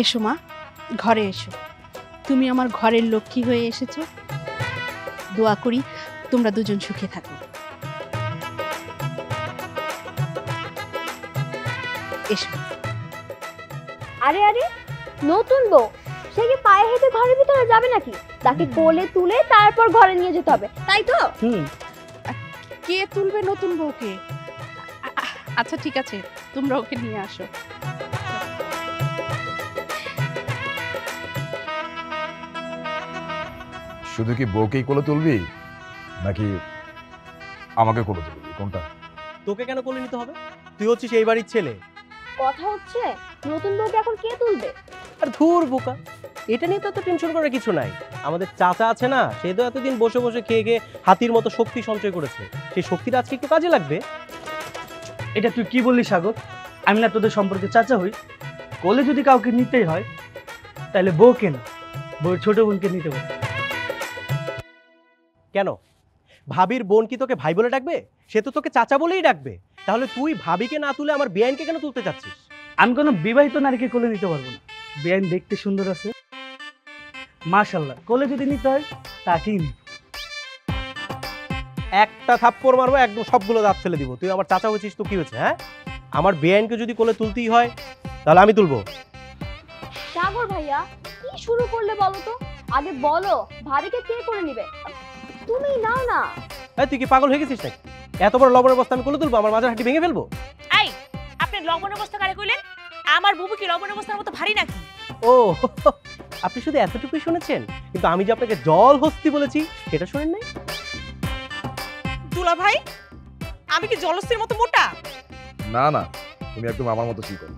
এসো মা, ঘরে এসো। তুমি আমার ঘরের লক্ষ্মী হয়ে এসেছো। দোয়া করি তোমরা দুজন সুখে থাকো। এসো। আরে আরে, নতুন বউ, সে কি পায়ে হেঁটে ঘরের ভিতরে যাবে নাকি? তাকে কোলে তুলে তারপর ঘরে নিয়ে যেতে হবে, তাই তো? কে তুলবে নতুন বউকে? আচ্ছা ঠিক আছে, তোমরা ওকে নিয়ে আসো। শুধু কি বউকেই কোলে তুলবি নাকি আমাকে কোলে তুলবি, কোনটা? তোকে কেন কোলে নিতে হবে? তুই হচ্ছিস এই বাড়ির ছেলে। কথা হচ্ছে নতুন বউকে এখন কে তুলবে? আর ধুর বোকা, এটা নিয়ে তো টেনশন করার কিছু নাই। আমাদের চাচা আছে না, সে তো এতদিন বসে বসে খেয়ে খেয়ে হাতির মতো শক্তি সঞ্চয় করেছে। সেই শক্তিটা আজকে একটু কাজে লাগবে। এটা তুই কি বললি সাগর? আমি না তোদের সম্পর্কে চাচা হই? কোলে যদি কাউকে নিতেই হয় তাহলে বউকে না, বউর ছোট বোনকে নিতে পারে। কেন, ভাবির বোন কি তোকে ভাই বলে ডাকবে? সে তো তোকে চাচা বলেই ডাকবে। তাহলে তুই ভাবিকে না তুলে আমার বেআইনকে কেন তুলতে চাচ্ছিস? আমি কোনো বিবাহিত নারীকে কোলে নিতে পারবো না। বেআইন দেখতে সুন্দর আছে, মাশাআল্লাহ, কোলে যদি নিতে হয় তাকেই নিব। একটা থাপ্পড় মারবো, একদম সবগুলো দাঁত ফেলে দিব। তুই আমার চাচা হয়েছিস তো কি হয়েছে? হ্যাঁ, আমার বেআইনকে যদি কোলে তুলতেই হয় তাহলে আমি তুলবো। সাগর ভাইয়া, কি শুরু করলে বলো তো? আগে বলো ভাবিকে কে করে নিবে? তুমি নাও না। তুই কি পাগল হয়ে গেছিস নাকি? এত বড় লবণের বস্তা আমি কোলে তুলবো? আমার মাজার হাঁটি ভেঙে ফেলবো। এই, আপনি লবণের বস্তা কারে কইলেন? আমার বুবু কি লবণের বস্তার মতো ভারী নাকি? ও, আপনি শুধু এতটুকুই শুনেছেন, কিন্তু আমি যে আপনাকে জল হস্তি বলেছি সেটা শুনেন নাই। দুলা ভাই, আমি কি জলস্থির মতো মোটা? না না, তুমি একদম আমার মতো চিকন।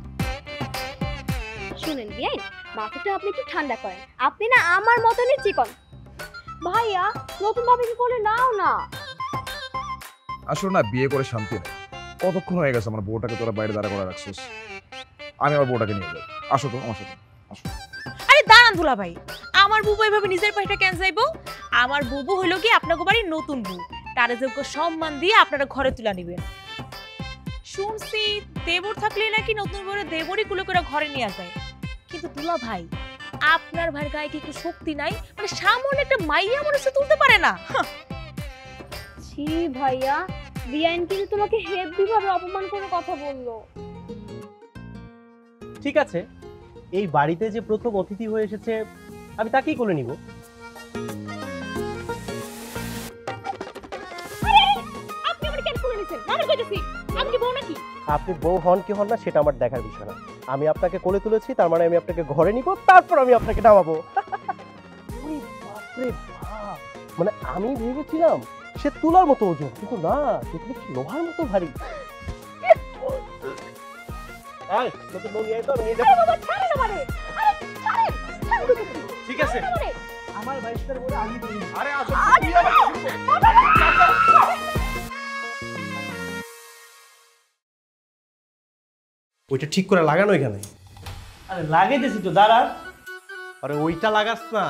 শুনেন বিয়াইন, মাথাটা আপনি একটু ঠান্ডা করেন। আপনি না আমার মতনই চিকন। ভাইয়া, নতুন ভাবিকে কোলে নাও না। আসলে না, বিয়ে করে শান্তি নেই। কতক্ষণ হয়ে গেছে আমার বউটাকে তোরা বাইরে দাঁড়া করে রাখছিস। আমি আমার বউটাকে নিয়ে যাই। আসো তো আমার সাথে, আসো। আরে দাঁড়ান দুলা ভাই, আমার বুবু এভাবে নিজের পায়েটা কেন যাইবো? আমার বুবু হইল কি আপনাকে বাড়ির নতুন বউ, তার যোগ্য সম্মান দিয়ে আপনারা ঘরে তুলে নিবেন। শুনছি দেবর থাকলে নাকি নতুন বউরে দেবরই কুলে করে ঘরে নিয়ে যায়। কিন্তু দুলা ভাই, আপনার ভাইয়ের গায়ে কি একটু শক্তি নাই? মানে সামনে একটা মাইয়া মানুষে তুলতে পারে না? ছি ভাইয়া, বিয়াইন কিন্তু তোমাকে হেভি ভাবে অপমান করে কথা বললো। ঠিক আছে, এই বাড়িতে যে প্রথম অতিথি হয়ে এসেছে আমি তাকেই কোলে নিব। আপনি আমার কেন কোলে নিছেন? আমি কইতেছি, আমি কি বউ নাকি? আপনি বউ হন কি হন না সেটা আমার দেখার বিষয় না। আমি আপনাকে কোলে তুলেছি, তার মানে আমি আপনাকে ঘরে নিব, তারপর আমি আপনাকে নামাবো। বাপরে বাপ, মানে আমি ভেবেছিলাম সে তুলার মতো ওজন, কিন্তু না, সে দেখছি লোহার মতো ভারী। নতুন বউ নিয়ে আয় তো, আমি নিয়ে যাবো। ঠিক আছে, আমার বাইশটার বলে আমি দিই। আরে আসো। ওইটা ঠিক করে লাগানো এখানে। আরে লাগাইতেছি তো, দাঁড়া। আরে ওইটা লাগাস না।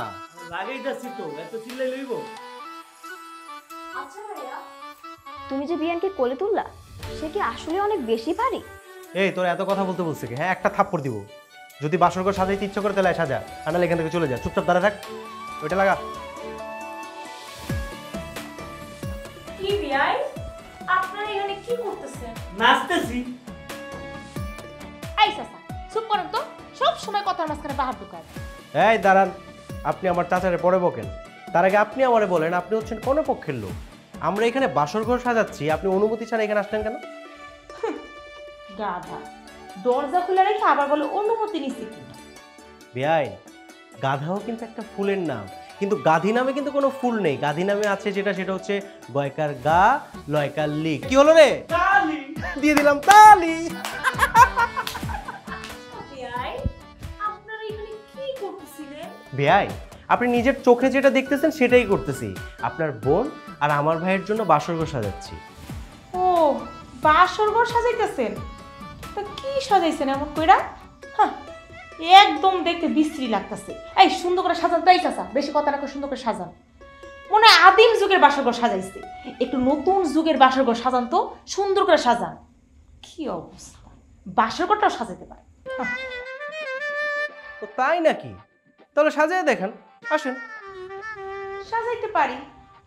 লাগাইতেছি তো, এত চিল্লাই লইব? আচ্ছা ভাইয়া, তুমি যে বিয়ানকে কোলে তুললা, সে কি আসলে অনেক বেশি ভারী? এই তোর এত কথা বলতে বলছে কি? হ্যাঁ, একটা থাপ্পড় দিব। যদি বাসরঘর সাজাইতে ইচ্ছা করে তাহলে সাজা, আর নাহলে এখান থেকে চলে যা। চুপচাপ দাঁড়া থাক, ওইটা লাগা। কি বিয়াই, আপনারা এখানে কি করতেছেন? নাচতেছি। এই চাচা, চুপ করেন তো, সব সময় কথার মাঝখানে বাহার ঢুকায়। এই দাঁড়ান, আপনি আমার চাচারে পরে বকেন। তার আগে আপনি আমারে বলেন, আপনি হচ্ছেন কোন পক্ষের লোক? আমরা এখানে বাসরঘর সাজাচ্ছি, আপনি অনুমতি ছাড়া এখানে আসলেন কেন? গাধা, দরজা খুলে রেখে আবার বলে অনুমতি নিছি কি? বেআইন, গাধাও কিন্তু একটা ফুলের নাম, কিন্তু গাধি নামে কিন্তু কোনো ফুল নেই। গাধি নামে আছে যেটা, সেটা হচ্ছে গয়কার গা লয়কার লি। কি হলো রে? তালি দিয়ে দিলাম তালি। বিয়াই, আপনারা এখানে কি করতেছিলেন? বেআইন, আপনি নিজের চোখে যেটা দেখতেছেন সেটাই করতেছি। আপনার বোন আর আমার ভাইয়ের জন্য বাসরঘর সাজাচ্ছি। ও, বাসরঘর সাজাইতেছেন? তা কি সাজাইছেন এমন কইরা? হ্যাঁ, একদম দেখতে বিশ্রী লাগতেছে। এই সুন্দর করে সাজান তাই চাচা, বেশি কথা না করে সুন্দর করে সাজান। মনে হয় আদিম যুগের বাসরঘর সাজাইছে। একটু নতুন যুগের বাসরঘর সাজান তো, সুন্দর করে সাজান। কি অবস্থা, বাসরঘরটাও সাজাতে পারে? ও তাই নাকি? তাহলে সাজিয়ে দেখেন, আসেন। সাজাইতে পারি,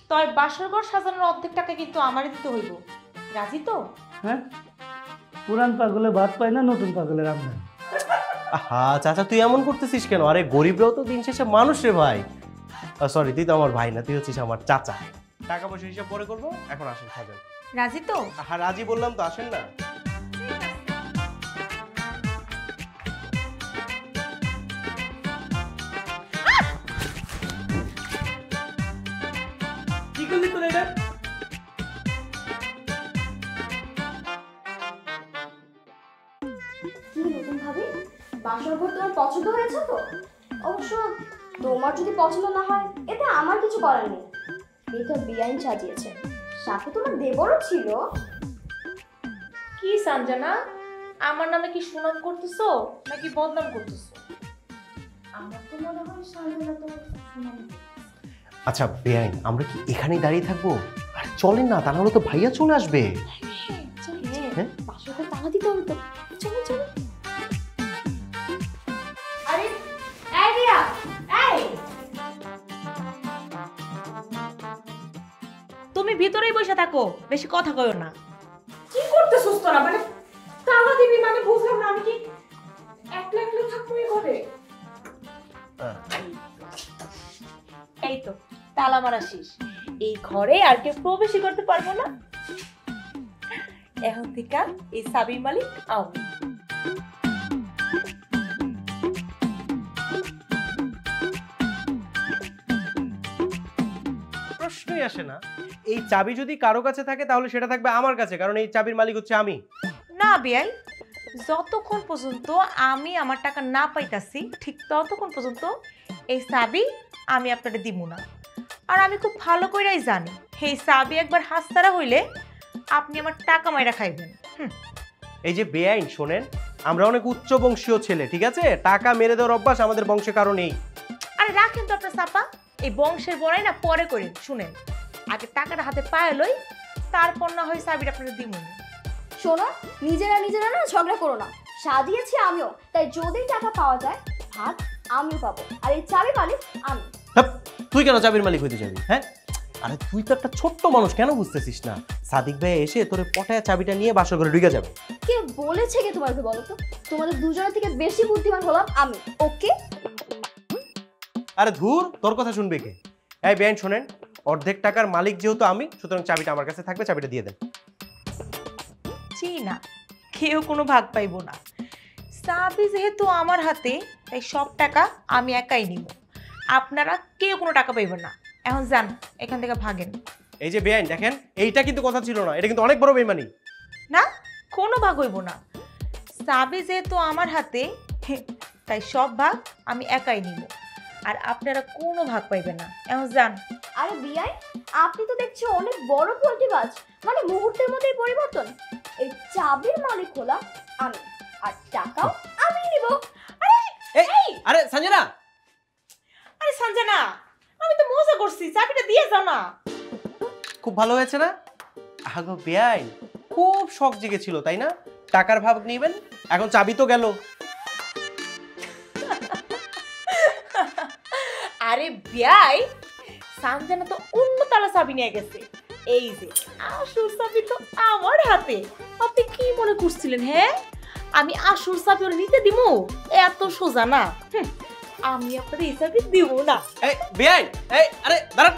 তবে বাসর ঘর সাজানোর অর্ধেক টাকা কিন্তু আমারই দিতে হইব। রাজি তো? হ্যাঁ, পুরান পাগলে ভাত পায় না, নতুন পাগলের আমদানি। আহা চাচা, তুই এমন করতেছিস কেন? আরে গরিবরাও তো দিন শেষে মানুষ রে ভাই। সরি, তুই তো আমার ভাই না, তুই হচ্ছিস আমার চাচা। টাকা পয়সা হিসাব পরে করবো, এখন আসেন সাজান। রাজি তো? হ্যাঁ রাজি বললাম তো, আসেন না। কি করলি তোর এটা? কি নতুন ভাবি, বাসর ঘর তোমার পছন্দ হয়েছে তো? অবশ্য তোমার যদি পছন্দ না হয় এতে আমার কিছু করার নেই। এই তো বিআইন সাজিয়েছে, সাথে তোমার দেবরও ছিল। কি সঞ্জনা, আমার নামে কি সুনাম করতেছো নাকি বদনাম করতেছো? আমার তো মনে হয় সঞ্জনা তোমার সুনাম। আচ্ছা বেআইন, আমরা কি এখানেই দাঁড়িয়ে থাকবো? আর চলেন না, তা নাহলে তো ভাইয়া চলে আসবে। হ্যাঁ, বাসর ঘর তালা দিতে হবে তো। চলো চলো। আরে এই রিয়া, এই তুমি ভিতরেই বসে থাকো, বেশি কথা কইও না। কি করতেছস তোরা? মানে তালা দিবি মানে বুঝলাম না, আমি কি একলা একলা থাকবো এই ঘরে? এই তো তালা মারা শেষ, এই ঘরে আর কেউ প্রবেশই করতে পারবো না। এখন থেকে এই চাবির মালিক আমি। প্রশ্নই আসে না, এই চাবি যদি কারো কাছে থাকে তাহলে সেটা থাকবে আমার কাছে, কারণ এই চাবির মালিক হচ্ছে আমি। না বিয়াই, যতক্ষণ পর্যন্ত আমি আমার টাকা না পাইতাছি ঠিক ততক্ষণ পর্যন্ত এই চাবি আমি আপনাকে দিব না। আর আমি খুব ভালো করেই জানি এই চাবি একবার হাতছাড়া হইলে আপনি আমার টাকা মাইরা খাইবেন। এই যে বেআইন শোনেন, আমরা অনেক উচ্চ বংশীয় ছেলে, ঠিক আছে? টাকা মেরে দেওয়ার অভ্যাস আমাদের বংশে কারো নেই। আরে রাখেন তো আপনার চাপা, এই বংশের বড়াই না পরে করেন। শুনেন, আগে টাকাটা হাতে পায়ে লই, তারপর না হয় চাবিটা আপনাকে দিব। শোনো, নিজেরা না ঝগড়া করো না। সাজিয়েছি আমিও, তাই যদি টাকা পাওয়া যায় ভাগ আমিও পাবো, আর এই চাবি মালিক আমি। হাপ, তুই কেন চাবির মালিক হইতে যাবি? হ্যাঁ, আরে তুই তো একটা ছোট্ট মানুষ, কেন বুঝতেছিস না? সাদিক ভাই এসে তোরে পটায়া চাবিটা নিয়ে বাসর ঘরে ঢুকে যাবে। কে বলেছে কে তোমাকে? বলো তো, তোমাদের দুজনের থেকে বেশি বুদ্ধিমান হলাম আমি। ওকে? আরে ধুর, তোর কথা শুনবে কে? এই বেআইন শোনেন, অর্ধেক টাকার মালিক যেহেতু আমি, সুতরাং চাবিটা আমার কাছে থাকবে, চাবিটা দিয়ে দেন। জি না, কেউ কোনো ভাগ পাইব না। চাবি যেহেতু আমার হাতে, তাই সব টাকা আমি একাই নিব। আপনারা কেউ কোনো টাকা পাইবেন না। এখন যান, এখান থেকে ভাগেন। এই যে বেআইন দেখেন, এইটা কিন্তু কথা ছিল না, এটা কিন্তু অনেক বড় বেইমানি। না, কোনো ভাগ হইব না। চাবি যেহেতু আমার হাতে, তাই সব ভাগ আমি একাই নিব। আর আপনারা কোনো ভাগ পাইবেন না। এখন যান। আরে বিআই, আপনি তো দেখছি অনেক বড় পোল্টিবাজ। মানে মুহূর্তের মধ্যেই পরিবর্তন। এই চাবির মালিক হলাম আমি, আর টাকাও আমি নিব। এই আরে সঞ্জনা, আরে সঞ্জনা, আমি তো মজা করছি, চাবিটা দিয়ে যাও না। খুব ভালো হয়েছে না? আগো বেআইন, খুব শখ জেগেছিল তাই না? টাকার ভাগ নেবেন, এখন চাবি তো গেল। আরে বিয়াই, সঞ্জনা তো অন্য তালা চাবি নিয়ে গেছে। এই যে আসল চাবি তো আমার হাতে। আপনি কি মনে করছিলেন? হ্যাঁ, আমি আসল চাবি ওর নিতে দিব? এত সোজা না। আমি আপনার এই চাবি দিব না। এই বেআইন, এই আরে দাঁড়ান,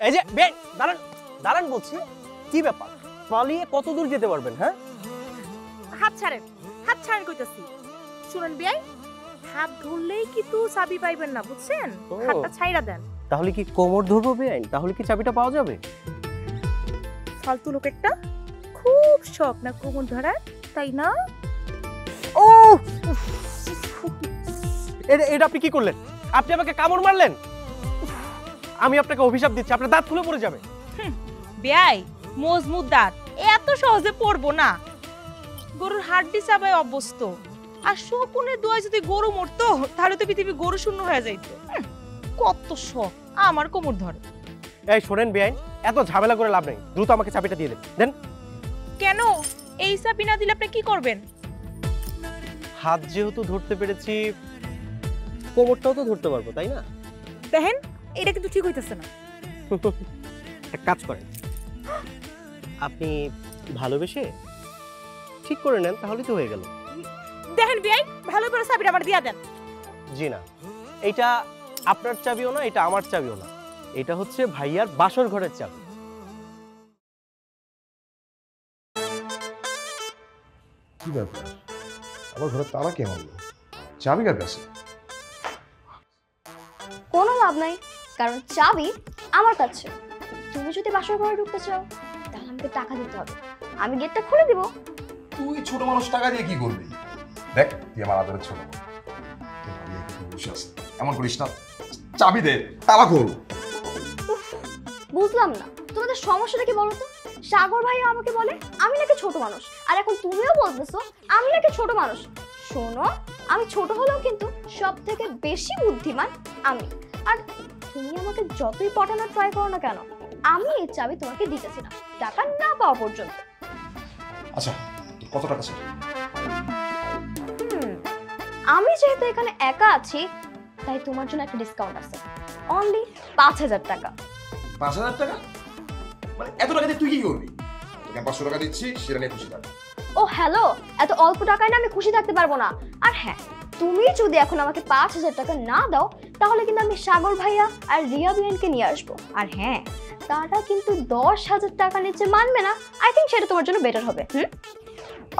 এই যে বেআইন দাঁড়ান, দাঁড়ান বলছি। কি ব্যাপার, পালিয়ে কত দূর যেতে পারবেন? হ্যাঁ, হাত ছাড়েন, হাত ছাড়েন কইতাছি। শুনেন বিয়াই, হাত ধরলেই কিন্তু চাবি পাইবেন না, বুঝছেন? হাতটা ছাইড়া দেন। তাহলে কি কোমর ধরবো বেআইন? তাহলে কি চাবিটা পাওয়া যাবে? ফালতু লোক একটা। খুব শখ না কোমর ধরার, তাই না? ও এটা আপনি কি করলেন? আপনি আমাকে কামড় মারলেন। আমি আপনাকে অভিশাপ দিচ্ছি, আপনার দাঁত খুলে পড়ে যাবে। বেয়াই, মজবুত দাঁত এত সহজে পড়বো না। গরুর হাড্ডি চাবায় অভ্যস্ত। আর শকুনের দোয়া যদি গরু মরতো, তাহলে তো পৃথিবী গরু শূন্য হয়ে যাইত। কত শখ আমার কোমর ধরে। এই শোনেন বেআইন, এত ঝামেলা করে লাভ নেই, দ্রুত আমাকে চাবিটা দিয়ে দেন। দেন। কেন? এই চাবি না দিলে আপনি কি করবেন? হাত যেহেতু ধরতে পেরেছি, কোমরটাও তো ধরতে পারবো, তাই না? দেখেন এটা কিন্তু ঠিক হইতেছে না। এক কাজ করেন, আপনি ভালোবেসে ঠিক করে নেন, তাহলেই তো হয়ে গেল। দেখেন বিয়াই, ভালো করে চাবিটা আমার দিয়া দেন। জি না, এটা আপনার চাবিও না, এটা আমার চাবিও না, এটা হচ্ছে ভাইয়ার বাসর ঘরের চাবি। কি ব্যাপার, আমার ঘরে তালা কে মারলো? চাবি কার কাছে? কোনো লাভ নাই, কারণ চাবি আমার কাছে। তুমি যদি বাসর ঘরে ঢুকতে চাও তাহলে আমাকে টাকা দিতে হবে, আমি গেটটা খুলে দিব। তুই ছোট মানুষ, টাকা দিয়ে কি করবি? দেখ তুই আমার আদরের ছোট বোন, তোর ভাইয়া কি বসে আছে, এমন করিস না। চাবি দে, তালা খোল। বুঝলাম না তোমাদের সমস্যাটা কি বলো তো? সাগর ভাই আমাকে বলে আমি নাকি ছোট মানুষ, আর এখন তুমিও বলতেছো আমি নাকি ছোট মানুষ। শোনো, আমি ছোট হলেও কিন্তু সব থেকে বেশি বুদ্ধিমান আমি। আর তুমি আমাকে যতই পটানোর ট্রাই করো না কেন, আমি এই চাবি তোমাকে দিতেছি না টাকা না পাওয়া পর্যন্ত। আচ্ছা, তোর কত টাকা চাই? আমি যেহেতু এখানে একা আছি তাই তোমার জন্য একটা ডিসকাউন্ট আছে, অনলি 5,000 টাকা। 5,000 টাকা? মানে এত টাকা দিয়ে তুই কি করবি? তোকে 500 টাকা দিচ্ছি, সেটা নিয়ে খুশি থাক। ও হ্যালো, এত অল্প টাকায় না আমি খুশি থাকতে পারবো না। আর হ্যাঁ, তুমি যদি এখন আমাকে 5,000 টাকা না দাও তাহলে কিন্তু আমি সাগর ভাইয়া আর রিয়া বিয়ানকে নিয়ে আসবো। আর হ্যাঁ, তারা কিন্তু 10,000 টাকা নিচে মানবে না। আই থিঙ্ক সেটা তোমার জন্য বেটার হবে।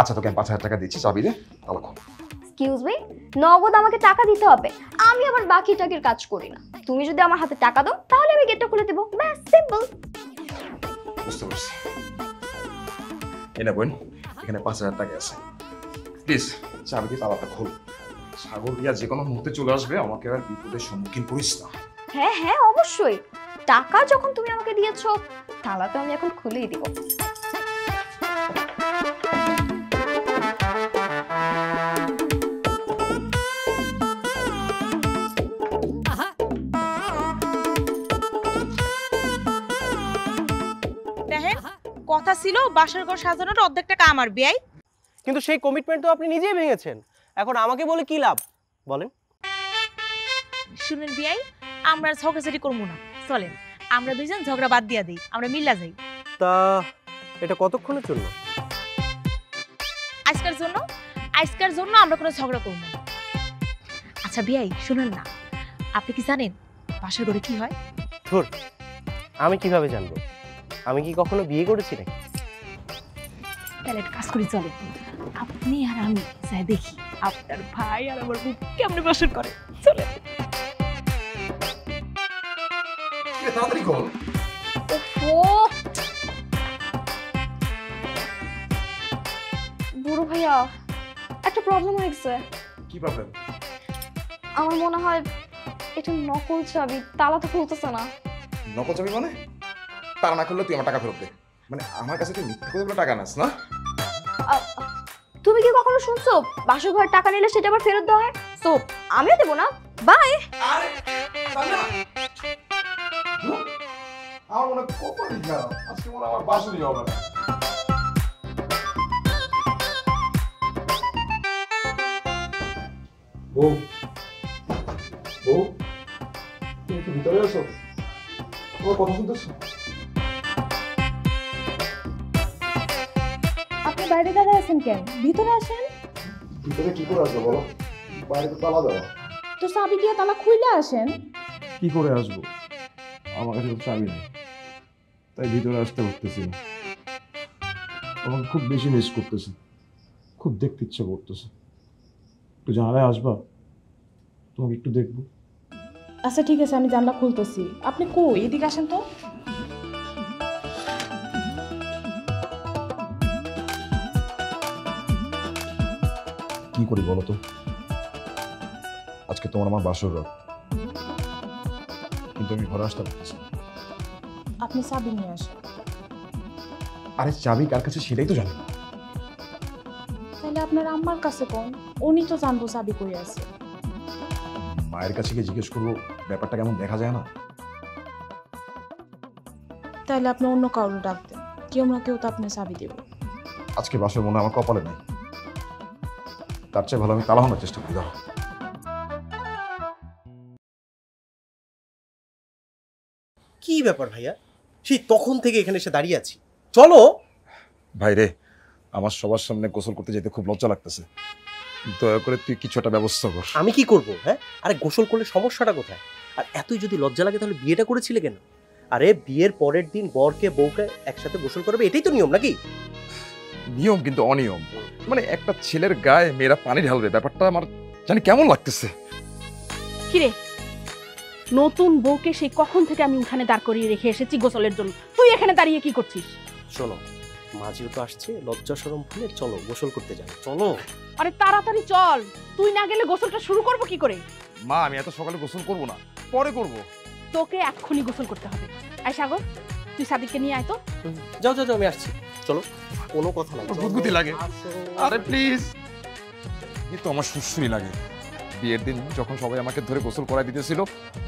আচ্ছা, তোকে 5,000 টাকা দিচ্ছি, চাবি দে, তালা খোল। এক্সকিউজ মি, নগদ আমাকে টাকা দিতে হবে, আমি আবার বাকি টাকার কাজ করি না। তুমি যদি আমার হাতে টাকা দাও তাহলে আমি গেটটা খুলে দেবো, ব্যাস সিম্পল। বুঝতে পারছি। এই না বোন, এখানে 5,000 টাকা আছে, প্লিজ চাবি দিয়ে তালাটা খোল। সাগর রিয়া যে কোনো মুহূর্তে চলে আসবে, আমাকে আর বিপদের সম্মুখীন করিস না। হ্যাঁ হ্যাঁ অবশ্যই, টাকা যখন তুমি আমাকে দিয়েছো তালা তো আমি এখন খুলেই দিব। দেখেন কথা ছিল বাসার ঘর সাজানোর অর্ধেক টাকা আমার বিয়াই। কিন্তু সেই কমিটমেন্ট তো আপনি নিজেই ভেঙেছেন, এখন আমাকে বলে কি লাভ বলেন? শুনেন বিয়াই, আমরা ঝগড়াঝাটি করবো না, চলেন আমরা দুইজন ঝগড়া বাদ দিয়া দিই, আমরা মিল্লা যাই। তা এটা কতক্ষণের জন্য? আজকের জন্য আমরা কোনো ঝগড়া করবো না। আচ্ছা বিয়াই শুনেন না, আপনি কি জানেন বাসার ঘরে কি হয়? ধুর, আমি কিভাবে জানবো? আমি কি কখনো বিয়ে করেছি নাকি? তাহলে একটা কাজ করি, চলে আপনি আর আমি যাই দেখি আপনার ভাই আর আমার বউ কেমনে বাসর করে। চলে তাড়াতাড়ি খোল। ও বুড়ো ভাইয়া, একটা প্রবলেম হয়েছে। কি প্রবলেম? আমার মনে হয় এটা নকল চাবি, তালা তো খুলতেছে না। নকল চাবি মানে? তারা না করলে তুই আমার টাকা ফেরত দে। মানে আমার কাছে তুই মিথ্যা কথা বলে টাকা নাস না? তুমি কি কখনো শুনছো বাসর ঘরে টাকা নিলে সেটা আবার ফেরত দেওয়া হয়? সো আমিও দেবো না, বাই। আরে সান্না, আমার মনে কপালই খারাপ, আজকে মনে আমার বাসরই হবে না। বউ, বউ, তুমি একটু ভিতরে আসো, তোমার কথা শুনতেছো? আপনি বাইরে দাঁড়ায় আছেন কেন? ভিতরে আসেন। ভিতরে কি করে আসবো বলো? বাইরে তো তালা দেওয়া। তো চাবি দিয়ে তালা খুইলে আসেন। কি করে আসবো? আমার কাছে তো চাবি নেই, তাই ভিতরে আসতে পারতেছি না। আমাকে খুব বেশি মিস করতেছে, খুব দেখতে ইচ্ছা করতেছে। একটু জানালায় আসবা, তোমাকে একটু দেখবো। আচ্ছা ঠিক আছে, আমি জানলা খুলতেছি। আপনি কই? এদিকে আসেন তো। কি করি বলো তো? আজকে তোমার আমার বাসর রাত, কিন্তু আমি ঘরে আসতে পারতেছি না। আপনি চাবি নিয়ে আসেন। আরে চাবি কার কাছে সেটাই তো জানি না। তাহলে আপনার আম্মার কাছে কোন, উনি তো জানবো চাবি কই আছে। মায়ের কাছে গিয়ে জিজ্ঞেস করবো, ব্যাপারটা কেমন দেখা যায় না? তাহলে আপনি অন্য কাউকে ডাক দেন, কেউ না কেউ তো আপনার চাবি দেব। আজকে বাসর মনে আমার কপালে নাই। তার চেয়ে ভালো আমি তালা ভাঙার চেষ্টা করি। দাও কি ব্যাপার ভাইয়া, সেই তখন থেকে এখানে এসে দাঁড়িয়ে আছি, চলো। ভাই রে, আমার সবার সামনে গোসল করতে যেতে খুব লজ্জা লাগতেছে, দয়া করে তুই কিছু একটা ব্যবস্থা কর। আমি কি করব? হ্যাঁ, আরে গোসল করলে সমস্যাটা কোথায়? আর এতই যদি লজ্জা লাগে তাহলে বিয়েটা করেছিলে কেন? আরে বিয়ের পরের দিন বরকে বউকে একসাথে গোসল করবে, এটাই তো নিয়ম নাকি? নিয়ম কিন্তু অনিয়ম। মানে একটা ছেলের গায়ে মেয়েরা পানি ঢালবে, ব্যাপারটা আমার জানি কেমন লাগতেছে। কিরে, নতুন বউকে সেই কখন থেকে আমি উঠানে দাঁড় করিয়ে রেখে এসেছি গোসলের জন্য, তুই এখানে দাঁড়িয়ে কি করছিস? শোনো, মাঝিও তো আসছে, লজ্জা শরম ভুলে চলো গোসল করতে যাও, চলো। আরে তাড়াতাড়ি চল, তুই না গেলে গোসলটা শুরু করবো কি করে? মা, আমি এত সকালে গোসল করব না, পরে করব। তোকে এক্ষুনি গোসল করতে হবে। আয় সাগর, তুই সাদিককে নিয়ে আয় তো। যাও যাও যাও, আমি আসছি, চলো। কোনো কথা নাই, বুদবুদি লাগে। আসো। আরে প্লিজ, এই তো আমার সুশ্রী লাগে। বিয়ের দিন যখন সবাই আমাকে ধরে গোসল করাই দিতেছিল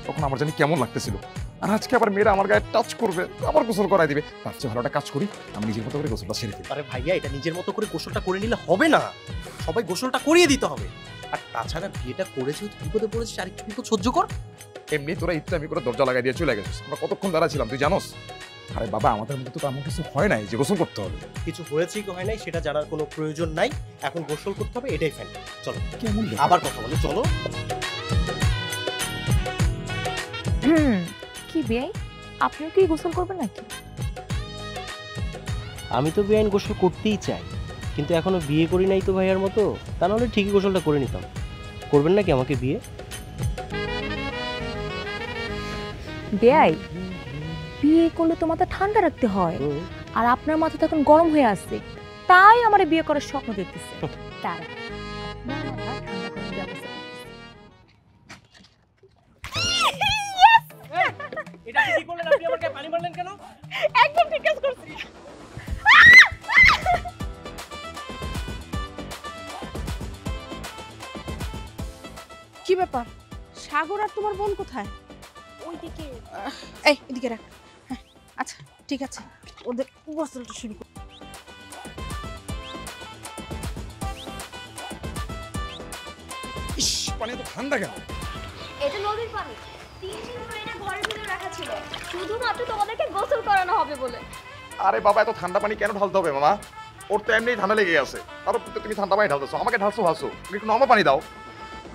তখন আমার জানি কেমন লাগতেছিল, আর আজকে আবার মেয়েরা আমার গায়ে টাচ করবে, আবার গোসল করাই দিবে। তার চেয়ে ভালো একটা কাজ করি, আমি নিজের মতো করে গোসলটা সেরে দিই। আরে ভাইয়া, এটা নিজের মতো করে গোসলটা করে নিলে হবে না, সবাই গোসলটা করিয়ে দিতে হবে। আর তাছাড়া বিয়েটা করেছে, বিপদে পড়েছিস, আরেকটু বিপদ সহ্য কর। এমনি তোরা ইচ্ছা আমি করে দরজা লাগাই দিয়ে চলে গেছিস, আমরা কতক্ষণ দাঁড়া ছিলাম তুই জানোস? আরে বাবা, আমাদের মধ্যে তো এমন কিছু হয় নাই যে গোসল করতে হবে। কিছু হয়েছে কি হয় নাই সেটা জানার কোনো প্রয়োজন নাই, এখন গোসল করতে হবে, এটাই ফাইনাল। চলো, কেমন আবার কথা বলে, চলো। কি বেআই, আপনিও কি গোসল করবেন নাকি? আমি তো বেআইন গোসল করতেই চাই, কিন্তু এখনো বিয়ে করি নাই তো ভাইয়ার মতো, তা নাহলে ঠিকই গোসলটা করে নিতাম। করবেন নাকি আমাকে বিয়ে? বেআই, বিয়ে করলে তো মাথা ঠান্ডা রাখতে হয়, আর আপনার মাথা তো এখন গরম হয়ে আসছে, তাই আমার বিয়ে করার স্বপ্ন দেখতেছে। তারা আপনার মাথা ঠান্ডা করার ব্যবস্থা করতেছে। এটা কি করলেন আপনি? আমাকে পানি মারলেন কেন? একদম ঠিক কাজ করছি। কি ব্যাপার, সাগর আর তোমার বোন কোথায়? ওইদিকে এই এদিকে রাখ। হ্যাঁ, আচ্ছা ঠিক আছে, ওদের গোসলটা শুরু কর। ইস, পানি তো ঠান্ডা কেন? এটা নদীর পানি, 3 দিন ধরে এটা ঘরের ভিতরে রাখা ছিল, শুধুমাত্র তোমাদেরকে গোসল করানো হবে বলে। আরে বাবা, এত ঠান্ডা পানি কেন ঢালতে হবে মামা? ওর তো এমনি ঠান্ডা লেগে আছে, তার উপর তুমি ঠান্ডা পানি ঢালতেছো, আমাকে ঢালছো হাসো, একটু নরম পানি দাও।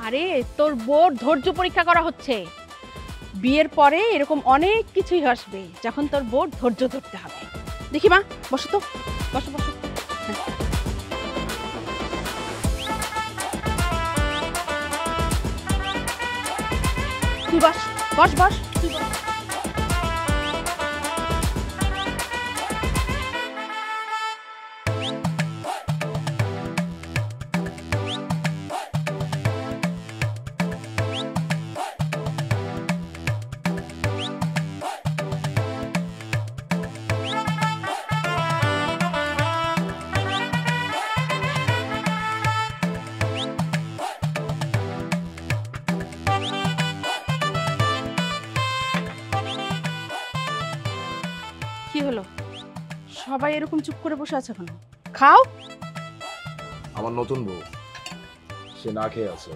আরে তোর বোর ধৈর্য পরীক্ষা করা হচ্ছে, বিয়ের পরে এরকম অনেক কিছুই আসবে যখন তোর বোর ধৈর্য ধরতে হবে। দেখি মা, বসো তো, বসো বসো। হ্যাঁ। তুই বস বস বস, তুই বস। কি হলো, সবাই এরকম চুপ করে বসে আছে কেন? খাও। আমার নতুন বউ, সে না খেয়ে আছে,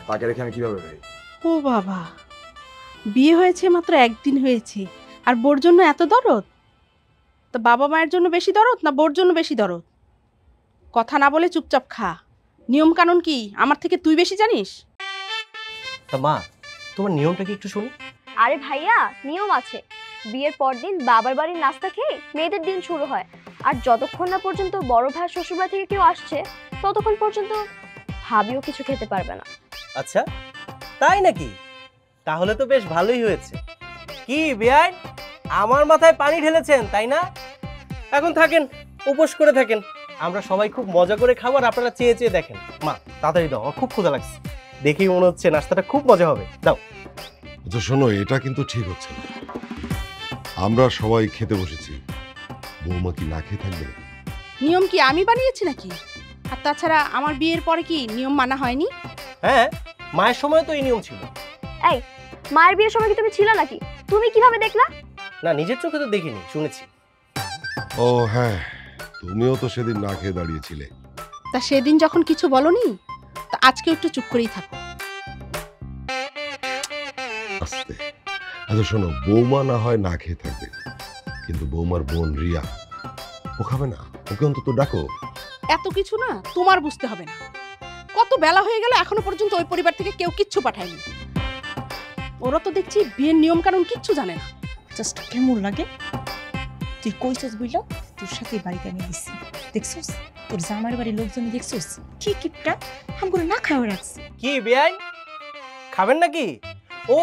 তাকে রেখে আমি কিভাবে খাই? ও বাবা, বিয়ে হয়েছে মাত্র একদিন হয়েছে আর বোর জন্য এত দরদ? তো বাবা মায়ের জন্য বেশি দরদ না বোর জন্য বেশি দরদ? কথা না বলে চুপচাপ খা। নিয়ম কানুন কি আমার থেকে তুই বেশি জানিস? তা মা, তোমার নিয়মটা কি একটু শুনি। আরে ভাইয়া, নিয়ম আছে। বিয়ের পর দিন বাবার বাড়ির নাস্তা খেয়ে মেয়েদের দিন শুরু হয়, আর যতক্ষণ না পর্যন্ত বড় ভাই শ্বশুরবাড়ি থেকে কেউ আসছে ততক্ষণ পর্যন্ত ভাবিও কিছু খেতে পারবে না। আচ্ছা, তাই নাকি? তাহলে তো বেশ ভালোই হয়েছে। কি বেআইন, আমার মাথায় পানি ঢেলেছেন তাই না? এখন থাকেন, উপোস করে থাকেন, আমরা সবাই খুব মজা করে খাবার, আপনারা চেয়ে চেয়ে দেখেন। মা তাড়াতাড়ি দাও, আমার খুব ক্ষুধা লাগছে, দেখেই মনে হচ্ছে নাস্তাটা খুব মজা হবে, দাও। আচ্ছা শোনো, এটা কিন্তু ঠিক হচ্ছে না। আমরা সবাই খেতে বসেছি, বৌমা কি না খেয়ে থাকবে? নিয়ম কি আমি বানিয়েছি নাকি? আর তাছাড়া আমার বিয়ের পরে কি নিয়ম মানা হয়নি? হ্যাঁ, মায়ের সময় তো এই নিয়ম ছিল। এই, মায়ের বিয়ের সময় কি তুমি ছিল নাকি? তুমি কিভাবে দেখলা? না, নিজের চোখে তো দেখিনি, শুনেছি। ও হ্যাঁ, তুমিও তো সেদিন না খেয়ে দাঁড়িয়েছিলে। তা সেদিন যখন কিছু বলনি, তা আজকে একটু চুপ করেই থাকো। আস্তে। আচ্ছা শোনো, বৌমা না হয় না খেয়ে থাকবে, কিন্তু বৌমার বোন রিয়া ও খাবে না, ওকে অন্তত ডাকো। এত কিছু না তোমার বুঝতে হবে না। কত বেলা হয়ে গেল এখনো পর্যন্ত ওই পরিবার থেকে কেউ কিচ্ছু পাঠায়নি। ওরা তো দেখছি বিয়ের নিয়ম কানুন কিচ্ছু জানে না। জাস্ট কেমন লাগে? তুই কইছস বুঝলো, তোর সাথে বাড়িতে আমি দিচ্ছি, দেখছস তোর জামার বাড়ির লোকজন দেখছস কি কিপটা আমগুলো না খাওয়া রাখছে। কি বেআইন, খাবেন নাকি? ও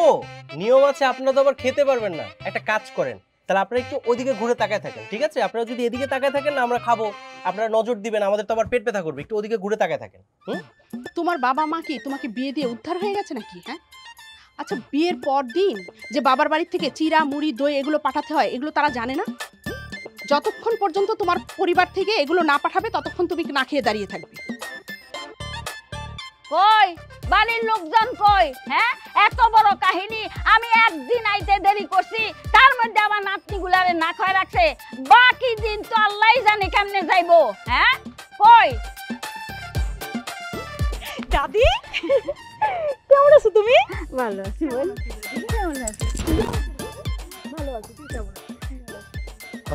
নিয়ম আছে, আপনারা তো আবার খেতে পারবেন না। একটা কাজ করেন, তাহলে আপনারা একটু ওদিকে ঘুরে তাকায় থাকেন, ঠিক আছে? আপনারা যদি এদিকে তাকায় থাকেন না আমরা খাবো, আপনারা নজর দিবেন, আমাদের তো আবার পেট ব্যথা করবে। একটু ওদিকে ঘুরে তাকায় থাকেন। তোমার বাবা মা কি তোমাকে বিয়ে দিয়ে উদ্ধার হয়ে গেছে নাকি? হ্যাঁ, আচ্ছা বিয়ের পর দিন যে বাবার বাড়ি থেকে চিরা মুড়ি দই এগুলো পাঠাতে হয়, এগুলো তারা জানে না? যতক্ষণ পর্যন্ত তোমার পরিবার থেকে এগুলো না পাঠাবে ততক্ষণ তুমি না খেয়ে দাঁড়িয়ে থাকবে। কই বাড়ির লোকজন কই? হ্যাঁ, এত বড় কাহিনী, আমি একদিন আইতে দেরি করছি, তার মধ্যে আমার নাতনিগুলারে না খাওয়া রাখছে। বাকি দিন তো আল্লাহই জানে কেমনে যাইবো। হ্যাঁ, কই দাদি কেমন আছো তুমি? ভালো আছি। বল কেমন আছিস? ভালো আছি, তুই কেমন আছিস?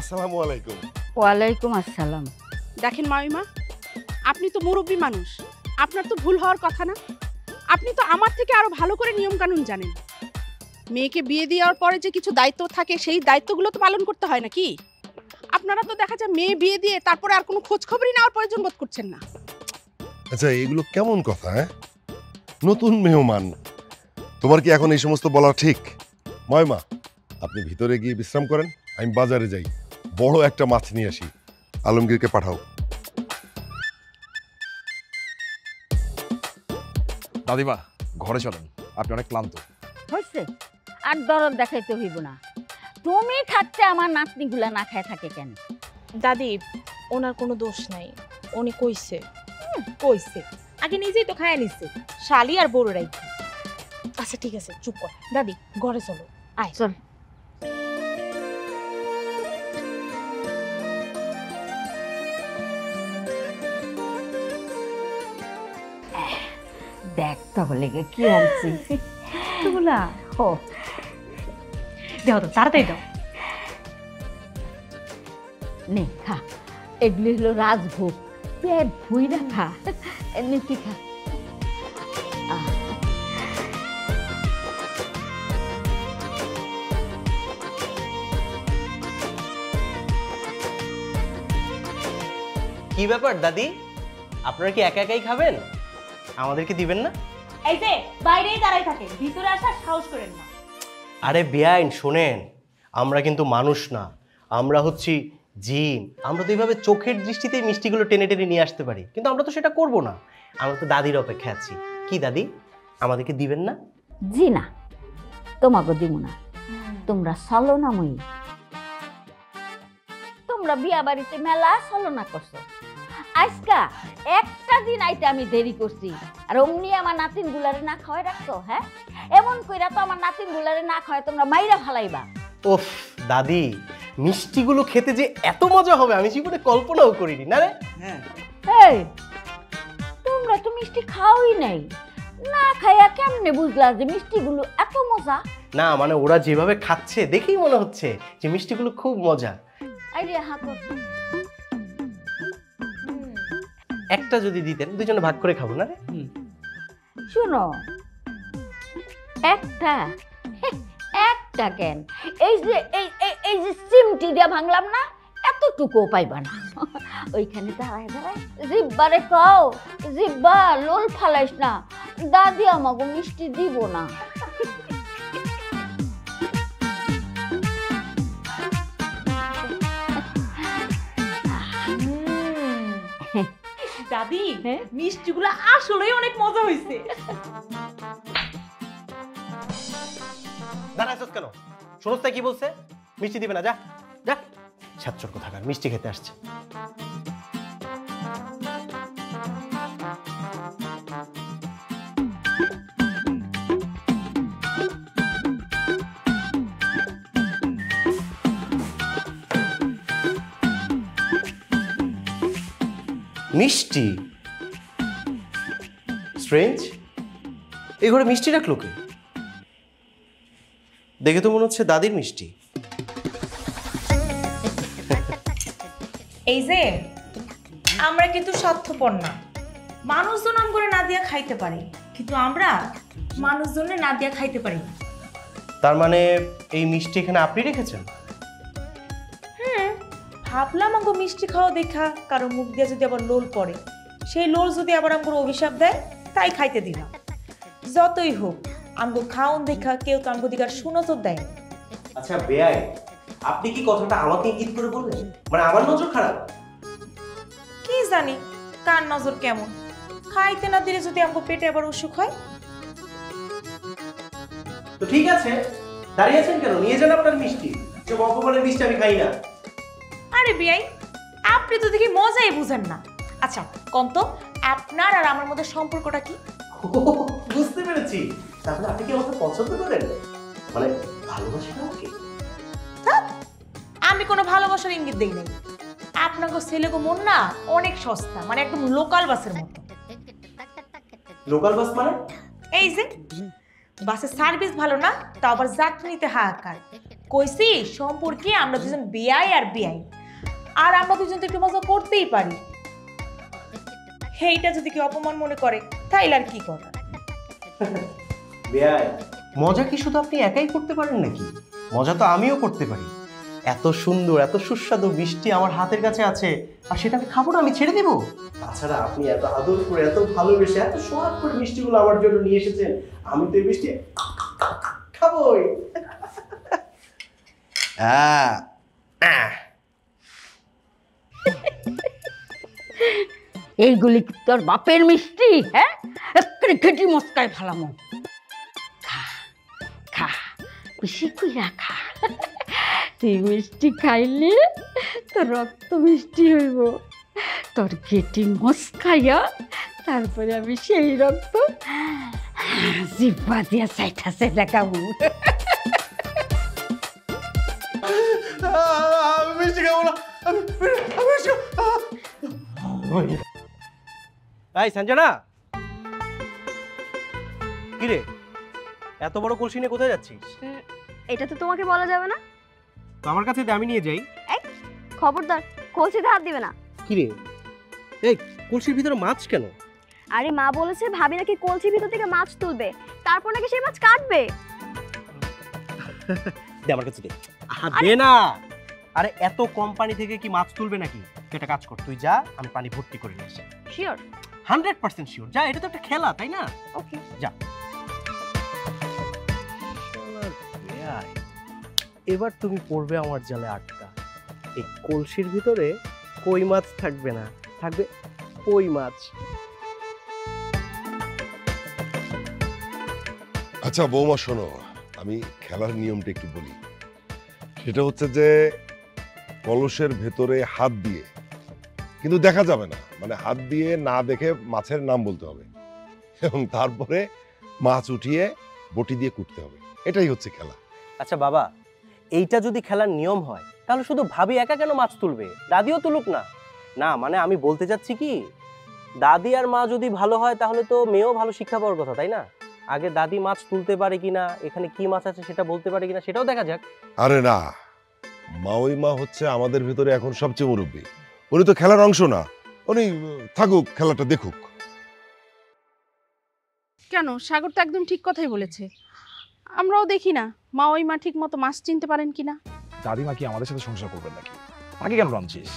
আসসালামু আলাইকুম। ওয়ালাইকুম আসসালাম। দেখেন মামিমা, আপনি তো মুরব্বী মানুষ, আপনার তো ভুল হওয়ার কথা না। আপনি তো আমার থেকে আরো ভালো করে নিয়ম কানুন জানেন। মেয়েকে বিয়ে দেওয়ার পরে যে কিছু দায়িত্ব থাকে সেই দায়িত্বগুলো তো পালন করতে হয় নাকি? আপনারা তো দেখা যায় মেয়ে বিয়ে দিয়ে তারপরে আর কোনো খোঁজ খবরই নেওয়ার প্রয়োজন বোধ করছেন না। আচ্ছা এগুলো কেমন কথা? হ্যাঁ, নতুন মেহমান, তোমার কি এখন এই সমস্ত বলা ঠিক? ময়মা, আপনি ভিতরে গিয়ে বিশ্রাম করেন, আমি বাজারে যাই, বড় একটা মাছ নিয়ে আসি। আলমগীরকে পাঠাও। দাদিমা ঘরে চলেন, আপনি অনেক ক্লান্ত। হচ্ছে আর দরদ দেখাইতে হইব না। তুমি থাকতে আমার নাতনিগুলা না খায় থাকে কেন? দাদি ওনার কোনো দোষ নাই, উনি কইছে কইছে আগে নিজেই তো খায় নিচ্ছে, শালি আর বড় রাইছে। আচ্ছা ঠিক আছে চুপ কর দাদি, ঘরে চলো আয়। চল। দেখ তাহলে কি আনছি তুলা ও, দাও তো তাড়াতাড়ি দাও। নে খা, এগুলি হলো রাজভোগ, পেট ভুইরা খা। নে তুই খা। কি ব্যাপার দাদি, আপনারা কি একা একাই খাবেন? আমাদেরকে দিবেন না? এই যে বাইরেই দাঁড়াই থাকে, ভিতরে আসার সাহস করেন না। আরে বেআইন শোনেন, আমরা কিন্তু মানুষ না, আমরা হচ্ছি জিন। আমরা তো এইভাবে চোখের দৃষ্টিতেই মিষ্টিগুলো টেনে টেনে নিয়ে আসতে পারি, কিন্তু আমরা তো সেটা করব না। আমরা তো দাদির অপেক্ষা আছি। কি দাদি, আমাদেরকে দিবেন না? জি না, তোমাকে দিব না। তোমরা চলো না মই, তোমরা বিয়া বাড়িতে মেলা চলো না করছো। আজকা একটা দিন আইতে আমি দেরি করছি, আর অমনি আমার নাতিন গুলারে না খাওয়াই রাখছো। হ্যাঁ, এমন কইরা তো আমার নাতিন গুলারে না খাওয়াই তোমরা মাইরা ফালাইবা। ওফ দাদি, মিষ্টিগুলো খেতে যে এত মজা হবে আমি জীবনে কল্পনাও করিনি না রে। এই তোমরা তো মিষ্টি খাওয়াই নাই, না খাইয়া কেমনে বুঝলা যে মিষ্টিগুলো এত মজা? না মানে ওরা যেভাবে খাচ্ছে দেখেই মনে হচ্ছে যে মিষ্টিগুলো খুব মজা। আইরে হাকো, একটা যদি দিতেন দুজনে ভাগ করে খাবো না রে। শুনো, একটা একটা কেন, এই যে এই যে চিমটি দিয়ে ভাঙলাম না, এতটুকুও পাইবা না। ওইখানে দাঁড়ায় দাঁড়ায় জিব্বারে খাও, জিব্বা লোল ফালাইস না, দাদি আমাকে মিষ্টি দিব না। দাদি মিষ্টিগুলো আসলেই অনেক মজা হয়েছে। দাঁড়াইছস কেন? শুনছ কি বলছে? মিষ্টি দিবে না, যা যা। ছাত্রর কোথাকার, মিষ্টি খেতে আসছে। মিষ্টি স্ট্রেঞ্জ, এই ঘরে মিষ্টি রাখলো কে? দেখে তো মনে হচ্ছে দাদির মিষ্টি। এই যে আমরা কিন্তু স্বার্থপর না, মানুষজন আম করে না দিয়া খাইতে পারি, কিন্তু আমরা মানুষজনে না দিয়া খাইতে পারি না। তার মানে এই মিষ্টি এখানে আপনি রেখেছেন? ভাবলাম আমগো মিষ্টি খাওয়া দেখা কারো মুখ দিয়ে যদি আবার লোল পড়ে, সেই লোল যদি আবার আমগো অভিশাপ দেয়, তাই খাইতে দিলাম। যতই হোক আমগো খাওন দেখা কেউ তো আমগো দিকার সুনজর দেয়। আচ্ছা বেয়াই, আপনি কি কথাটা আমাকে ইঙ্গিত করে বললেন? মানে আমার নজর খারাপ? কি জানি কার নজর কেমন, খাইতে না দিলে যদি আমগো পেটে আবার অসুখ হয়। তো ঠিক আছে, দাঁড়িয়ে আছেন কেন? নিয়ে যান আপনার মিষ্টি। সব অপমানের মিষ্টি আমি খাই না। আরে বিয়াই, আপনি তো দেখি মজাই বুঝেন না। আচ্ছা কম তো, আপনার আর আমার মধ্যে সম্পর্কটা কি? বুঝতে পেরেছি, তাহলে আপনি কি আমাকে পছন্দ করেন, মানে ভালোবাসেন আমাকে? আমি কোনো ভালোবাসার ইঙ্গিত দেই নাই। আপনাকে ছেলেগো মন না অনেক সস্তা, মানে একদম লোকাল বাসের মতো। লোকাল বাস মানে? এই যে বাসের সার্ভিস ভালো না, তা আবার যাত্রী নিতে হাহাকার। কইছি সম্পর্কে আমরা দুজন বিয়াই আর বিয়াই, আর আমরা দুজন তো একটু মজা করতেই পারি। এইটা যদি কেউ অপমান মনে করে তাইলে আর কি করার। বেয়াই, মজা কি শুধু আপনি একাই করতে পারেন নাকি? মজা তো আমিও করতে পারি। এত সুন্দর এত সুস্বাদু মিষ্টি আমার হাতের কাছে আছে, আর সেটা আমি খাবো না? আমি ছেড়ে দেবো? তাছাড়া আপনি এত আদর করে এত ভালোবেসে এত সোহাগ করে মিষ্টিগুলো আমার জন্য নিয়ে এসেছেন, আমি তো এই মিষ্টি খাবোই। এইগুলি কি তোর বাপের মিষ্টি? হ্যাঁ, একবারে ঘেটি মস্কায় ফেলামো। খা খা, বেশি কইরা খা। তুই মিষ্টি খাইলে তোর রক্ত মিষ্টি হইব। তোর ঘেটি মস্কাইয়া তারপরে আমি সেই রক্ত জিব্বা দিয়া সাইঠা সাইঠা খাবো। মিষ্টি খাবো না। এই সঞ্জনা, কি রে এত বড় কলসি নিয়ে কোথায় যাচ্ছিস? এটা তো তোমাকে বলা যাবে না। তো আমার কাছে দে, আমি নিয়ে যাই। খবরদার, কলসিতে হাত দিবে না। কি রে, এই কলসির ভিতরে মাছ কেন? আরে মা বলেছে ভাবি নাকি কলসির ভিতর থেকে মাছ তুলবে, তারপর নাকি সেই মাছ কাটবে। দে আমার কাছে দে। দে না। আরে এত কম পানি থেকে কি মাছ তুলবে নাকি? একটা কাজ কর, তুই যা, আমি পানি ভর্তি করে নিয়ে আসি। শিওর? 100% শিওর। যা, এটা তো একটা খেলা, তাই না? ওকে যা। এবার তুমি পড়বে আমার জালে আটকা। এই কলসির ভিতরে কই মাছ থাকবে না, থাকবে কই মাছ। আচ্ছা বৌমা শোনো, আমি খেলার নিয়মটা একটু বলি। সেটা হচ্ছে যে কলসের ভেতরে হাত দিয়ে, কিন্তু দেখা যাবে না, মানে হাত দিয়ে না দেখে মাছের নাম বলতে হবে, এবং তারপরে মাছ উঠিয়ে বটি দিয়ে কুটতে হবে। এটাই হচ্ছে খেলা। আচ্ছা বাবা, এইটা যদি খেলার নিয়ম হয় তাহলে শুধু ভাবি একা কেন মাছ তুলবে? দাদিও তুলুক না। না মানে আমি বলতে চাচ্ছি কি, দাদি আর মা যদি ভালো হয় তাহলে তো মেয়েও ভালো শিক্ষা পাওয়ার কথা, তাই না? আগে দাদি মাছ তুলতে পারে কিনা, এখানে কি মাছ আছে সেটা বলতে পারে কিনা, সেটাও দেখা যাক। আরে না, মা হচ্ছে আমাদের ভিতরে এখন সবচেয়ে মুরব্বী। উনি তো খেলার অংশ না, উনি থাকুক, খেলাটা দেখুক। কেন, সাগর তো একদম ঠিক কথাই বলেছে। আমরাও দেখি না মা ওই মা ঠিক মতো মাছ চিনতে পারেন কিনা। দাদিমা কি আমাদের সাথে সংসার করবেন নাকি? তাকে কেন রাঁধছিস?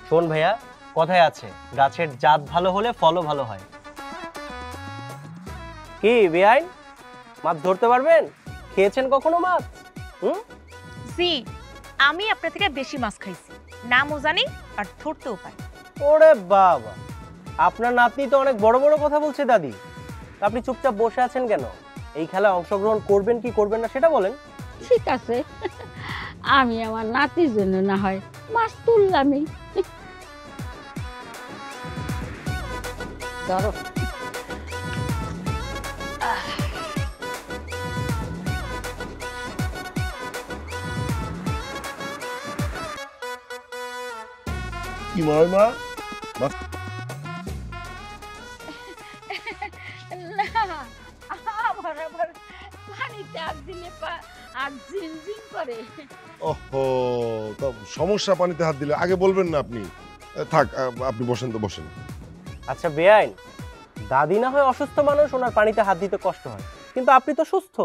শোন ভাইয়া, কথায় আছে গাছের জাত ভালো হলে ফলও ভালো হয়। কি বেআইন, মাছ ধরতে পারবেন? খেয়েছেন কখনো মাছ? জি, আমি আপনার থেকে বেশি মাছ খাইছি, নামও জানি আর ধরতেও পারি। ওরে বাবা, আপনার নাতনি তো অনেক বড় বড় কথা বলছে দাদি। আপনি চুপচাপ বসে আছেন কেন? এই খেলায় অংশগ্রহণ করবেন কি করবেন না সেটা বলেন। ঠিক আছে, আমি আমার নাতির জন্য না হয় মাছ তুললামই। ধরো। কি মা? না, আবার পানিতে হাত দিলে আর ঝিনঝিন করে। ওহো, তো সমস্যা পানিতে হাত দিলে আগে বলবেন না আপনি। থাক, আপনি বসেন তো, বসেন। আচ্ছা বেআইন, দাদি না হয় অসুস্থ মানুষ, ওনার পানিতে হাত দিতে কষ্ট হয়, কিন্তু আপনি তো সুস্থ,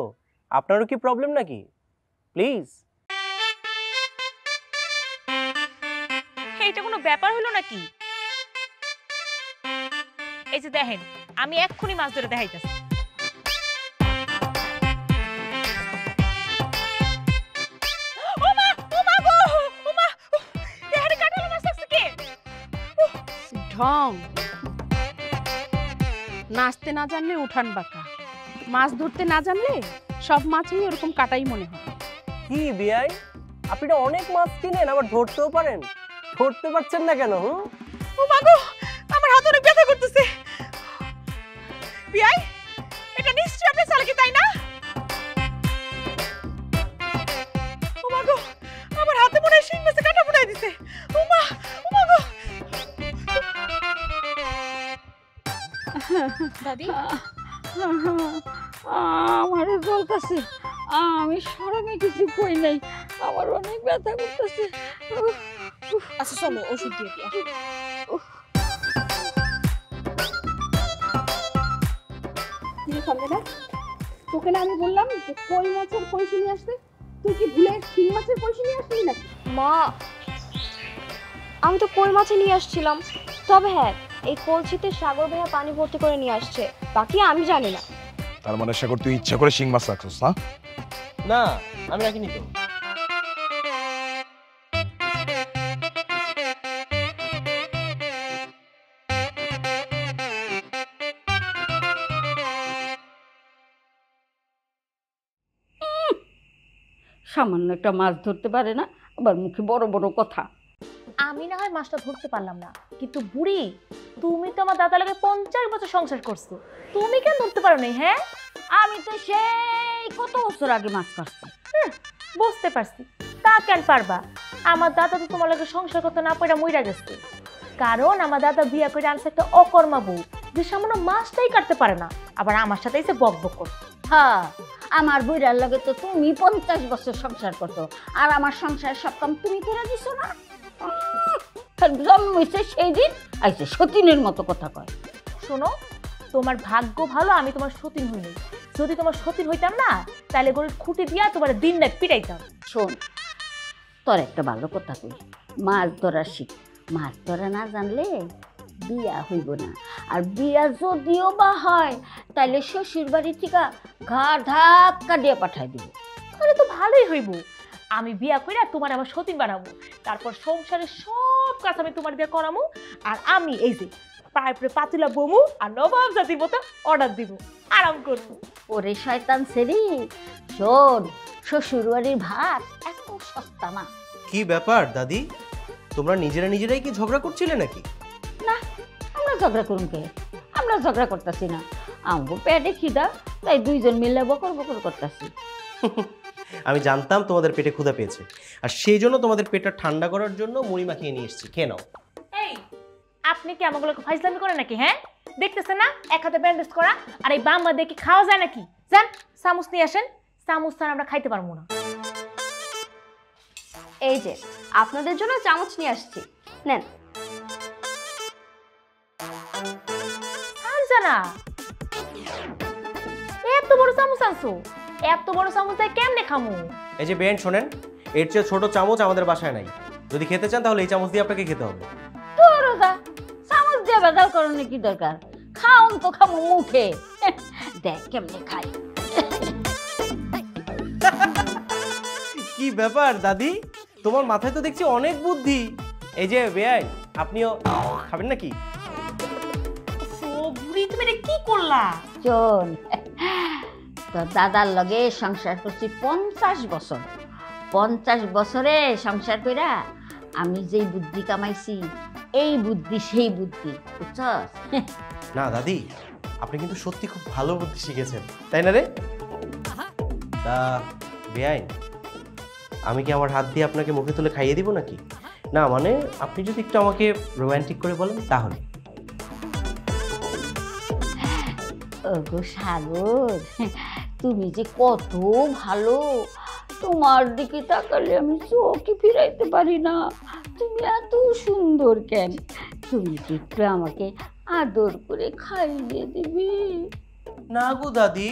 আপনারও কি প্রবলেম নাকি? প্লিজ। এটা কোনো ব্যাপার হলো নাকি? এই যে দেখেন, আমি এক্ষুনি মাছ ধরে দেখাইতেছি। ঢং, নাচতে না জানলে উঠান বাঁকা, মাছ ধরতে না জানলে সব মাছই ওরকম কাটাই মনে হয়। কি বেআইন, আপনি তো অনেক মাছ কিনেন, আবার ধরতেও পারেন, ধরতে পারছেন না কেন? ও মা গো, আমার হাত অনেক ব্যথা করতেছে। বিয়াই, এটা নিশ্চয়ই আপনি চালাকি, তাই না? ও মা গো, আমার হাতে মনে হয় শিং মাছে কাটা ফুটাই দিছে। ও মা গো। দাদি, আমারও জ্বলতেছে, আমি শরমে কিছু কই নাই, আমার অনেক ব্যথা করতেছে। আচ্ছা চলো ওষুধ দিয়ে দিই। তোকে না আমি বললাম যে কই মাছের কলসি নিয়ে আসতে, তুই কি ভুলে শিং মাছের কলসি নিয়ে আসলি নাকি? মা, আমি তো কই মাছে নিয়ে আসছিলাম, তবে হ্যাঁ এই কলসিতে সাগর ভাইয়া পানি ভর্তি করে নিয়ে আসছে, বাকি আমি জানি না। তার মানে সাগর তুই ইচ্ছা করে শিং মাছ রাখছিস না? না, আমি রাখিনি তো। সামান্য একটা মাছ ধরতে পারে না, আবার মুখে বড় বড় কথা। আমি না হয় মাছটা ধরতে পারলাম না, কিন্তু বুড়ি, তুমি তো আমার দাদা লাগে 50 বছর সংসার করছো, তুমি কেন ধরতে পারো নাই? হ্যাঁ, আমি তো সেই কত বছর আগে মাছ কাটছি। বুঝতে পারছি, তা কেন পারবা? আমার দাদা তো তোমার লাগে সংসার করতে না পারে মইরা গেছে, কারণ আমার দাদা বিয়া করে আনছে একটা অকর্মা বউ, যে সামান্য মাছটাই কাটতে পারে না, আবার আমার সাথে এসে বক বক করছে। হ্যাঁ, আমার বুড়ার লাগে তো তুমি 50 বছর সংসার করতো, আর আমার সংসার সব কাম তুমি করে দিছো না। জন্মইছে সেই দিন আইছে সতীনের মতো কথা কয়। শোনো, তোমার ভাগ্য ভালো আমি তোমার সতীন হইনি, যদি তোমার সতীন হইতাম না তাহলে গরুর খুঁটি দিয়া তোমার দিন রাত পিটাইতাম। শোন, তোর একটা ভালো কথা কই, মাছ ধরা শিখ। মাছ ধরা না জানলে বিয়া হইব না, আর বিয়া যদিও বা হয় তাইলে শ্বশুর বাড়ি থেকে ঘাড় ধাক্কা দিয়ে পাঠাই দিব। তাহলে তো ভালোই হইব, আমি বিয়া কইরা তোমার আমার সতীন বানাবো, তারপর সংসারের সব কাজ আমি তোমার দিয়ে করামু, আর আমি এই যে পায়ে পরে পাতুলা বমু আর নবাব জাতির মতো অর্ডার দিব, আরাম করবো। ওরে শয়তান সেরি, শোন, শ্বশুর বাড়ির ভাত এত সস্তা না। কি ব্যাপার দাদি, তোমরা নিজেরাই কি ঝগড়া করছিলে নাকি? না, আমরা ঝগড়া করুন কে? আমরা ঝগড়া করতেছি না, আমগো পেটে খিদা, তাই দুইজন মিলে বকর বকর করতেছি। আমি জানতাম তোমাদের পেটে ক্ষুধা পেয়েছে, আর সেই জন্য তোমাদের পেটটা ঠান্ডা করার জন্য মুড়ি মাখিয়ে নিয়ে এসেছি, খেয়ে নাও। এই, আপনি কি আমাগুলোকে ফাইজলামি করেন নাকি? হ্যাঁ, দেখতেছেন না এক হাতে ব্যান্ডেজ করা, আর এই বাম্মা দিয়ে কি খাওয়া যায় নাকি? যান চামচ নিয়ে আসেন, চামচ ছাড়া আমরা খাইতে পারবো না। এই যে আপনাদের জন্য চামচ নিয়ে আসছি, নেন। আনজানা, এত বড় চামচ আনছো, এত বড় চামচ দিয়ে কেমনে খামু? এই যে বেন শোনেন, এর চেয়ে ছোট চামচ আমাদের বাসায় নাই, যদি খেতে চান তাহলে এই চামচ দিয়ে আপনাকে খেতে হবে। তোর চামচ দিয়ে বেদাল করার কি দরকার? খাওন তো খামু মুখে, দেখ কেমনে খাই। কি ব্যাপার দাদি, তোমার মাথায় তো দেখছি অনেক বুদ্ধি। এই যে বেআই, আপনিও খাবেন নাকি? ও বুড়ি, তুমি এটা কি করলা? শোন, তোর দাদার লগে সংসার করছি 50 বছর। 50 বছরে সংসার কইরা আমি যেই বুদ্ধি কামাইছি, এই বুদ্ধি সেই বুদ্ধি, বুঝছস? না দাদি, আপনি কিন্তু সত্যি খুব ভালো বুদ্ধি শিখেছেন, তাই না রে? তা বেআই, আমি কি আমার হাত দিয়ে আপনাকে মুখে তুলে খাইয়ে দিব নাকি? না মানে আপনি যদি একটু আমাকে রোমান্টিক করে বলেন তাহলে। ওগো সাগর, তুমি যে কত ভালো, তোমার দিকে তাকালে আমি চোখই ফিরাইতে পারি না। তুমি এত সুন্দর কেন? তুমি কি একটু আমাকে আদর করে খাইয়ে দিবি? না গো দাদি,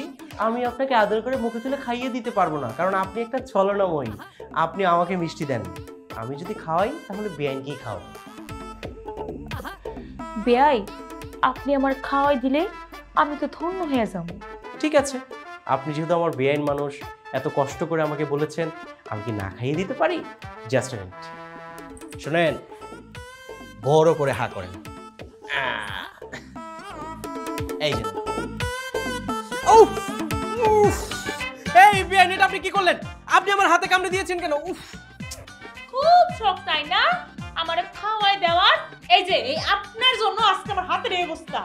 আমি আপনাকে আদর করে মুখে তুলে খাইয়ে দিতে পারবো না, কারণ আপনি একটা ছলনাময়ী। আপনি আমাকে মিষ্টি দেন, আমি যদি খাওয়াই তাহলে বেআইনকেই খাওয়াই। বেয়াই, আপনি আমার খাওয়াই দিলে আমি তো ধন্য হয়ে যাব। ঠিক আছে, আপনি যেহেতু আমার বেআইন মানুষ, এত কষ্ট করে আমাকে বলেছেন, আমি কি না খাইয়ে দিতে পারি? জাস্ট আ মিনিট, শোনেন, বড় করে হা করেন। এই যে, উফ উফ, এই বেআইন, এটা আপনি কি করলেন? আপনি আমার হাতে কামড়ে দিয়েছেন কেন? উফ, খুব শখ তাই না আমার খাওয়াই দেওয়ার? এই যে এই আপনার জন্য আজকে আমার হাতের এই অবস্থা।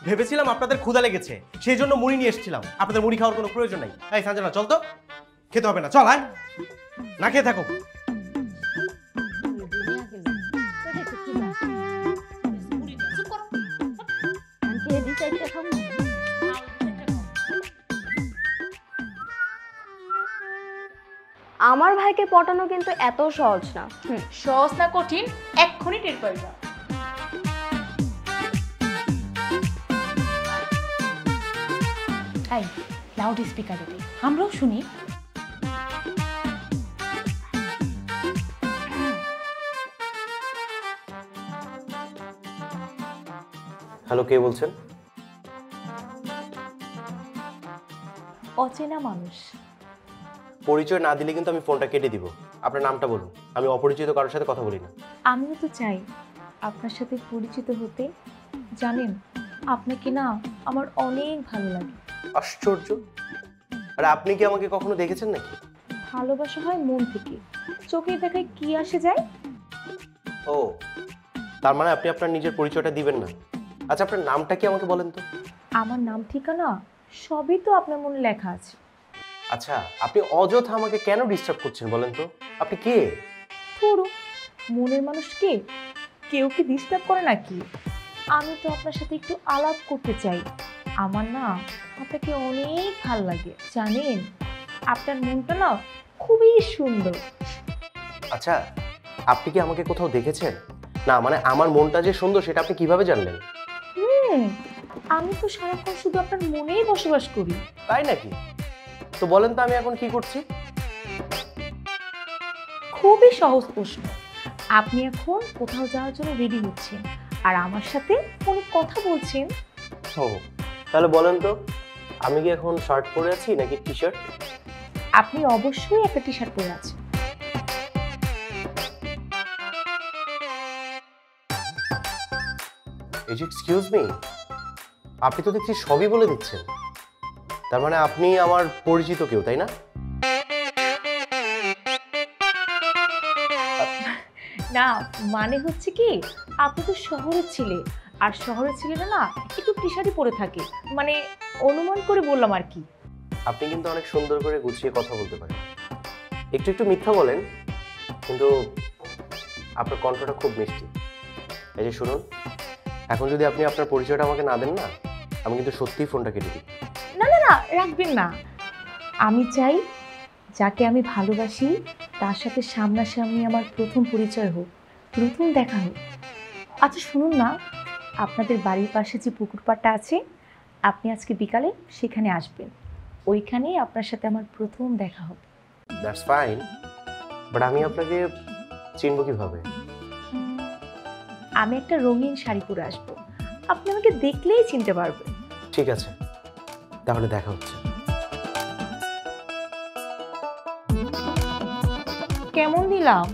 ভেবেছিলাম আপনাদের ক্ষুধা লেগেছে, সেই জন্য মুড়ি নিয়ে এসেছিলাম। আপনাদের মুড়ি খাওয়ার কোনো প্রয়োজন নাই। এই সঞ্জনা, চল তো, খেতে হবে না, চল। আয়, না খেয়ে থাকো। আমার ভাইকে পটানো কিন্তু এত সহজ না। সহজ না কঠিন, এক্ষুনি টের পাইবা। এই লাউড স্পিকারে দে, আমরাও শুনি। হ্যালো, কে বলছেন? অচেনা মানুষ। পরিচয় না দিলে কিন্তু আমি ফোনটা কেটে দিব। আপনার নামটা বলুন, আমি অপরিচিত কারোর সাথে কথা বলি না। আমিও তো চাই আপনার সাথে পরিচিত হতে। জানেন, আপনাকে না আমার অনেক ভালো লাগে। আশ্চর্য, আরে আপনি কি আমাকে কখনো দেখেছেন নাকি? ভালোবাসা হয় মন থেকে, চোখে দেখায় কি আসে যায়। ও, তার মানে আপনি আপনার নিজের পরিচয়টা দিবেন না। আচ্ছা, আপনার নামটা কি আমাকে বলেন তো? আমার নাম ঠিকানা সবই তো আপনার মনে লেখা আছে। আচ্ছা, আপনি অযথা আমাকে কেন ডিস্টার্ব করছেন বলেন তো? আপনি কে? পুরো মনের মানুষকে কেউ কি ডিস্টার্ব করে নাকি? আমি তো আপনার সাথে একটু আলাপ করতে চাই। আমার না আপনাকে অনেক ভালো লাগে। জানেন, আপনার মনটা না খুবই সুন্দর। আচ্ছা, আপনি কি আমাকে কোথাও দেখেছেন? না মানে আমার মনটা যে সুন্দর সেটা আপনি কিভাবে জানলেন? আমি তো সারাক্ষণ শুধু আপনার মনেই বসবাস করি। তাই নাকি? তো বলেন তো আমি এখন কি করছি? খুবই সহজ প্রশ্ন। আপনি এখন কোথাও যাওয়ার জন্য রেডি হচ্ছেন আর আমার সাথে ফোনে কথা বলছেন। ও, তাহলে বলেন তো আমি কি এখন শার্ট পরে আছি নাকি টি শার্ট? আপনি অবশ্যই একটা টি শার্ট পরে আছেন। এই যে, এক্সকিউজ মি, আপনি তো দেখছি সবই বলে দিচ্ছেন। তার মানে আপনি আমার পরিচিত কেউ, তাই না? না, মানে হচ্ছে কি, আপনি তো শহরের ছেলে, আর শহরের ছেলেরা না একটু টি শার্টই পরে থাকে, মানে অনুমান করে বললাম আর কি। আপনি কিন্তু অনেক সুন্দর করে গুছিয়ে কথা বলতে পারেন। একটু একটু মিথ্যা বলেন, কিন্তু আপনার কণ্ঠটা খুব মিষ্টি। এই যে শুনুন, এখন যদি আপনি আপনার পরিচয়টা আমাকে না দেন না, আমি কিন্তু সত্যিই ফোনটা কেটে দিই। না না না, রাখবেন না। আমি চাই যাকে আমি ভালোবাসি তার সাথে সামনাসামনি আমার প্রথম পরিচয় হোক, প্রথম দেখা হোক। আচ্ছা শুনুন না, আপনাদের বাড়ির পাশে যে পুকুর পাড়টা আছে, আপনি আজকে বিকালে সেখানে আসবেন। ওইখানেই আপনার সাথে আমার প্রথম দেখা হবে। দ্যাটস ফাইন, বাট আমি আপনাকে চিনব কিভাবে? আমি একটা রঙিন শাড়ি পরে আসবো, আপনি আমাকে দেখলেই চিনতে পারবেন। ঠিক আছে, তাহলে দেখা হচ্ছে। কেমন দিলাম?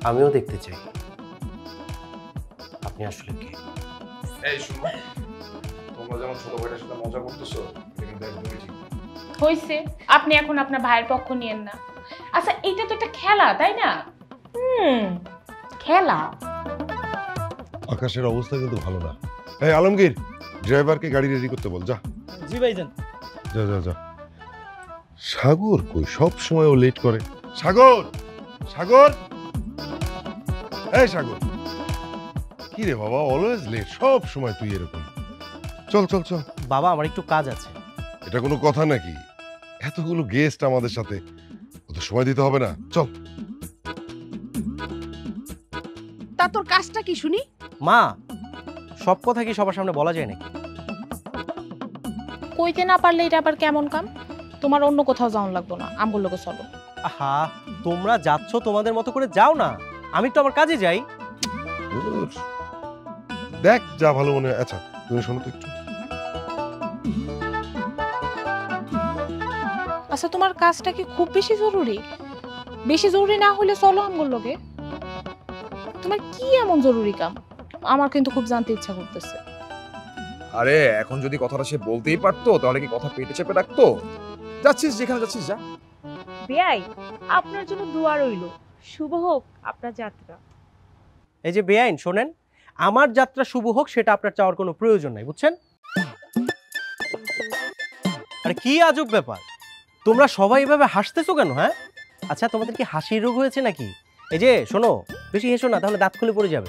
আমিও দেখতে চাই আপনি আসলে কে। এই শুনো, তোমরা যেমন ছোট ভাইটার সাথে মজা করতেছো, এটা কিন্তু একদমই ঠিক না। হইছে, আপনি এখন আপনার ভাইয়ের পক্ষ নিয়েন না। আচ্ছা, এটা তো একটা খেলা, তাই না? খেলা? আকাশের অবস্থা কিন্তু ভালো না। এই আলমগীর, ড্রাইভারকে গাড়ি রেডি করতে বল। যা জি ভাইজান। যা যা যা। সাগর কই? সব সময় ও লেট করে। সাগর, সাগর, এই সাগর, কি রে বাবা, অলওয়েজ লেট, সব সময় তুই এরকম। চল চল চল। বাবা আমার একটু কাজ আছে। এটা কোনো কথা নাকি? এতগুলো গেস্ট আমাদের সাথে, অত সময় দিতে হবে না, চল। তা তোর কাজটা কি শুনি? মা, সব কথা কি সবার সামনে বলা যায় নাকি? কইতে না পারলে এটা আবার কেমন কাম? তোমার অন্য কোথাও যাওয়ান লাগবো না, আমগুলো লোকে চলো। আহা, তোমরা যাচ্ছ তোমাদের মতো করে যাও না, আমি তো আমার কাজে যাই। দেখ যা ভালো মনে হয়। আচ্ছা তুমি শোনো তো একটু। আচ্ছা, তোমার কাজটা কি খুব বেশি জরুরি? বেশি জরুরি না হলে চলো আমগুলো লোকে। তোমার কি এমন জরুরি কাম? আমার কিন্তু খুব জানতে ইচ্ছা করতেছে। আরে এখন যদি কথাটা সে বলতেই পারতো তাহলে কি কথা পেটে চেপে রাখতো? যাচ্ছিস যেখানে যাচ্ছিস যা। বেয়াই, আপনার জন্য দোয়া রইল, শুভ হোক আপনার যাত্রা। এই যে বেআইন, শোনেন, আমার যাত্রা শুভ হোক সেটা আপনার চাওয়ার কোনো প্রয়োজন নাই, বুঝছেন? আরে কি আজব ব্যাপার, তোমরা সবাই এভাবে হাসতেছো কেন? হ্যাঁ, আচ্ছা তোমাদের কি হাসির রোগ হয়েছে নাকি? এই যে শোনো, বেশি হেসো না, তাহলে দাঁত খুলে পড়ে যাবে।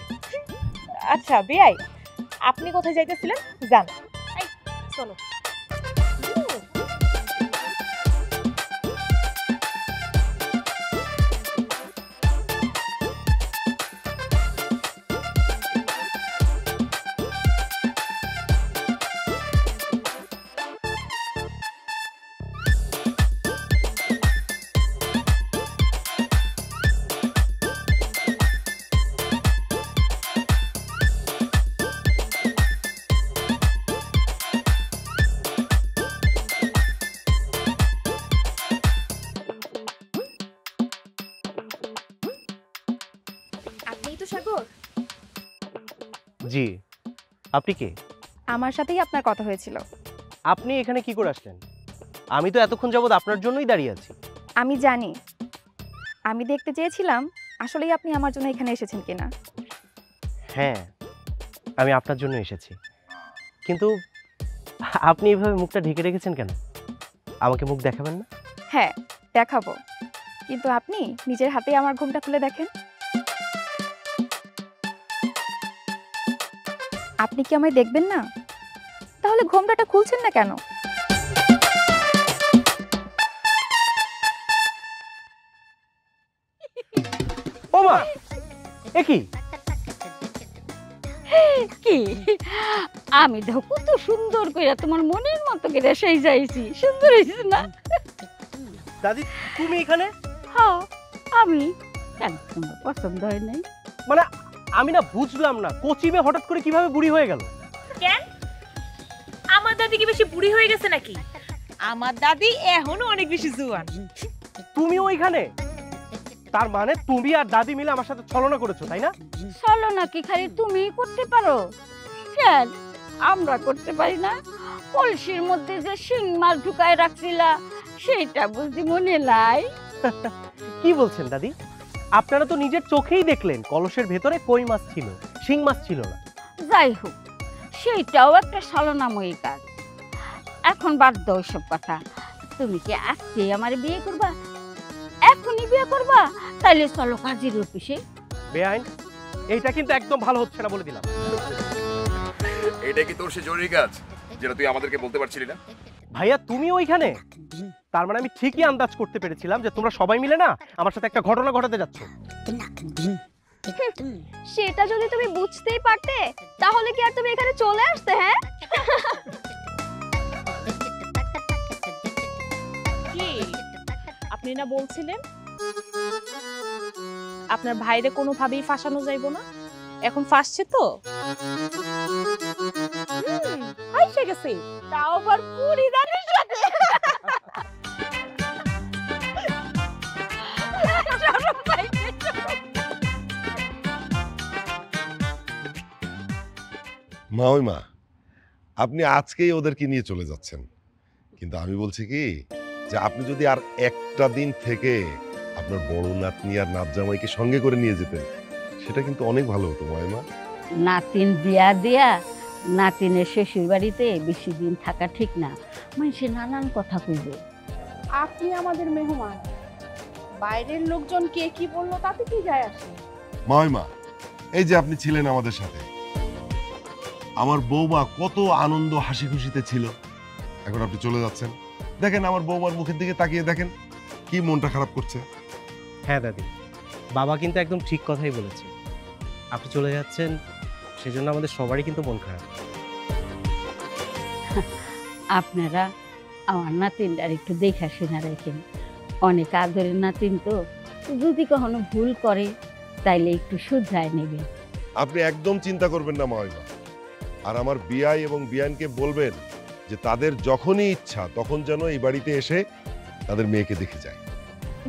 আচ্ছা বেয়াই, আপনি কোথায় যাইতেছিলেন? যান, এই চলো। আপনিই তো সাগর? জি, আপনি কে? আমার সাথেই আপনার কথা হয়েছিল। আপনি এখানে কি করে আসলেন? আমি তো এতক্ষণ যাবত আপনার জন্যই দাঁড়িয়ে আছি। আমি জানি, আমি দেখতে চেয়েছিলাম আসলেই আপনি আমার জন্য এখানে এসেছেন কিনা। হ্যাঁ, আমি আপনার জন্য এসেছি, কিন্তু আপনি এভাবে মুখটা ঢেকে রেখেছেন কেন? আমাকে মুখ দেখাবেন না? হ্যাঁ দেখাবো, কিন্তু আপনি নিজের হাতেই আমার ঘুমটা খুলে দেখেন। আপনি কি আমায় দেখবেন না? তাহলে ঘোমটাটা খুলছেন না কেন? ও মা, এ কি? কি আমি দেখো কত সুন্দর কইরা তোমার মনের মতো করে সেই যাইছি, সুন্দর হইছে না? দাদি তুমি এখানে? হ্যাঁ আমি। কেন তোমার পছন্দ হয় নাই? মানে আমি না বুঝলাম না, কচিবে হঠাৎ করে কিভাবে বুড়ি হয়ে গেল? কেন, আমার দাদি কি বেশি বুড়ি হয়ে গেছে নাকি? আমার দাদি এখনো অনেক বেশি জোয়ান। তুমি ওইখানে? তার মানে তুমি আর দাদি মিলে আমার সাথে ছলনা করেছো, তাই না? চলো নাকি খালি তুমি করতে পারো? কেন আমরা করতে পারি না? কলসির মধ্যে যে শিং মাছ ঢুকায় রাখছিলা সেটা বুঝি মনে নাই? কি বলছেন দাদি? আপনারা তো নিজের চোখেই দেখলেন কলসের ভেতরে কই মাছ ছিল, শিং মাছ ছিল না। যাই হোক, সেইটাও একটা ছলনাময়ী কাজ। এখন বাদ দাও সব কথা। তুমি কি আজকে আমার বিয়ে করবা? এখনই বিয়ে করবা? তাইলে চলো কাজের অফিসে। বেআইন, এইটা কিন্তু একদম ভালো হচ্ছে না, বলে দিলাম। এটা কি তোর সে জরুরি কাজ যেটা তুই আমাদেরকে বলতে পারছিলি না? ভাইয়া তুমি ওইখানে? তার মানে আমি ঠিকই আন্দাজ করতে পেরেছিলাম যে তোমরা সবাই মিলে না আমার সাথে একটা ঘটনা ঘটাতে যাচ্ছ। সেটা যদি তুমি বুঝতেই পারতে তাহলে কি আর তুমি এখানে চলে আসতে? হ্যাঁ, কি আপনি না বলছিলেন আপনার ভাইরে কোনোভাবেই ফাঁসানো যাইব না? এখন ফাঁসছে তো, ফাঁসে গেছে, তাও আবার পুরি দানের সাথে। মা, ওই মা, আপনি আজকেই ওদেরকে নিয়ে চলে যাচ্ছেন, কিন্তু আমি বলছি কি যে আপনি যদি আর একটা দিন থেকে আপনার বড় নাতনি আর নাত জামাইকে সঙ্গে করে নিয়ে যেতেন, সেটা কিন্তু অনেক ভালো হতো মা। নাতিন বিয়া দিয়া নাতিনের শ্বশুর বাড়িতে বেশি দিন থাকা ঠিক না, মানুষে নানান কথা কইবে। আপনি আমাদের মেহমান, বাইরের লোকজন কে কি বললো তাতে কি যায় আসে? মা, এই যে আপনি ছিলেন আমাদের সাথে, আমার বৌমা কত আনন্দ হাসি খুশিতে ছিল, এখন আপনি চলে যাচ্ছেন। দেখেন আমার বৌমার মুখের দিকে তাকিয়ে দেখেন কি মনটা খারাপ করছে। হ্যাঁ দাদি, বাবা কিন্তু একদম ঠিক কথাই বলেছে। আপনি চলে যাচ্ছেন, সেজন্য আমাদের সবারই কিন্তু মন খারাপ। আপনারা আমার নাতিনটার একটু দেখা শোনা রাখেন, অনেক আদরের নাতিন তো, যদি কখনো ভুল করে তাইলে একটু শুধরায় নেবেন। আপনি একদম চিন্তা করবেন না মাইমা। আর আমার বিয়াই এবং বিয়ানকে বলবেন যে তাদের যখনই ইচ্ছা তখন যেন এই বাড়িতে এসে তাদের মেয়েকে দেখে যায়।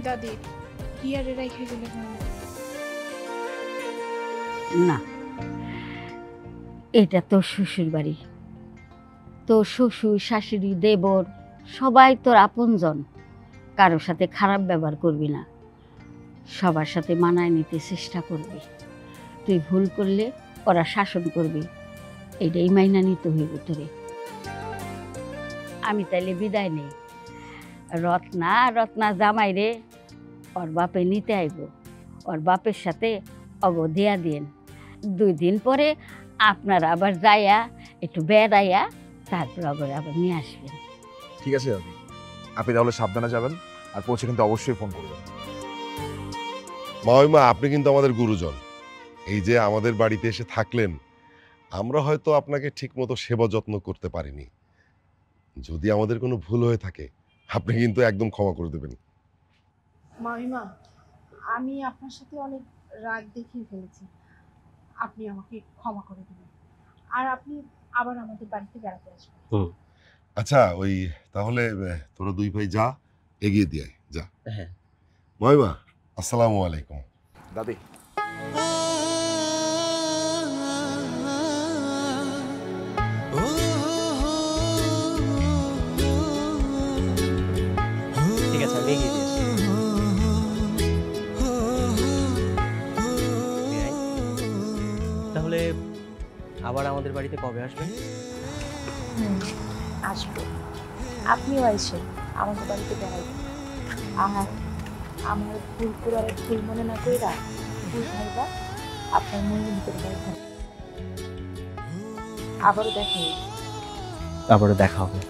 দাদি বিয়ারে রেখে গেলে না, এটা তোর শ্বশুর বাড়ি, তোর শ্বশুর শাশুড়ি দেবর সবাই তোর আপনজন। কারোর সাথে খারাপ ব্যবহার করবি না, সবার সাথে মানায় নিতে চেষ্টা করবি। তুই ভুল করলে ওরা শাসন করবি, এটাই মাইনা নিতে হইব তোরে। আমি তাইলে বিদায় নেই। রত্না জামাই রে ওর বাপে নিতে আইব, ওর বাপের সাথে অগ দেয়া দিন। 2 দিন পরে আপনারা আবার যাইয়া একটু বেড়াইয়া তারপর আবার নিয়ে আসবেন। ঠিক আছে দাদি, আপনি তাহলে সাবধানে যাবেন, আর পৌঁছে কিন্তু অবশ্যই ফোন করবেন। মাইমা আপনি কিন্তু আমাদের গুরুজন, এই যে আমাদের বাড়িতে এসে থাকলেন, আমরা হয়তো আপনাকে ঠিকমতো সেবা যত্ন করতে পারিনি। যদি আমাদের কোনো ভুল হয়ে থাকে আপনি কিন্তু একদম ক্ষমা করে দেবেন। মামিমা, আমি আপনার সাথে অনেক রাগ দেখিয়ে ফেলেছি, আপনি আমাকে ক্ষমা করে দেবেন। আর আপনি আবার আমাদের বাড়িতে বেড়াতে আসবেন। আচ্ছা ওই তাহলে তোরা 2 ভাই যা, এগিয়ে দিয়ে আয়, যা। হ্যাঁ মাইমা, আসসালামু আলাইকুম। দাদি ঠিক আছে, আমি এগিয়ে দিয়েছি। তাহলে আবার আমাদের বাড়িতে কবে আসবেন? আসবো, আপনিও আইসেন আমাদের বাড়িতে বেড়াইবেন। আর আমার ভুল করে আর ভুল মনে না কইরা ভুল ভাইবা আপনার মনের ভিতরে বাইরে আবারও দেখা হবে। আবারও দেখা হবে।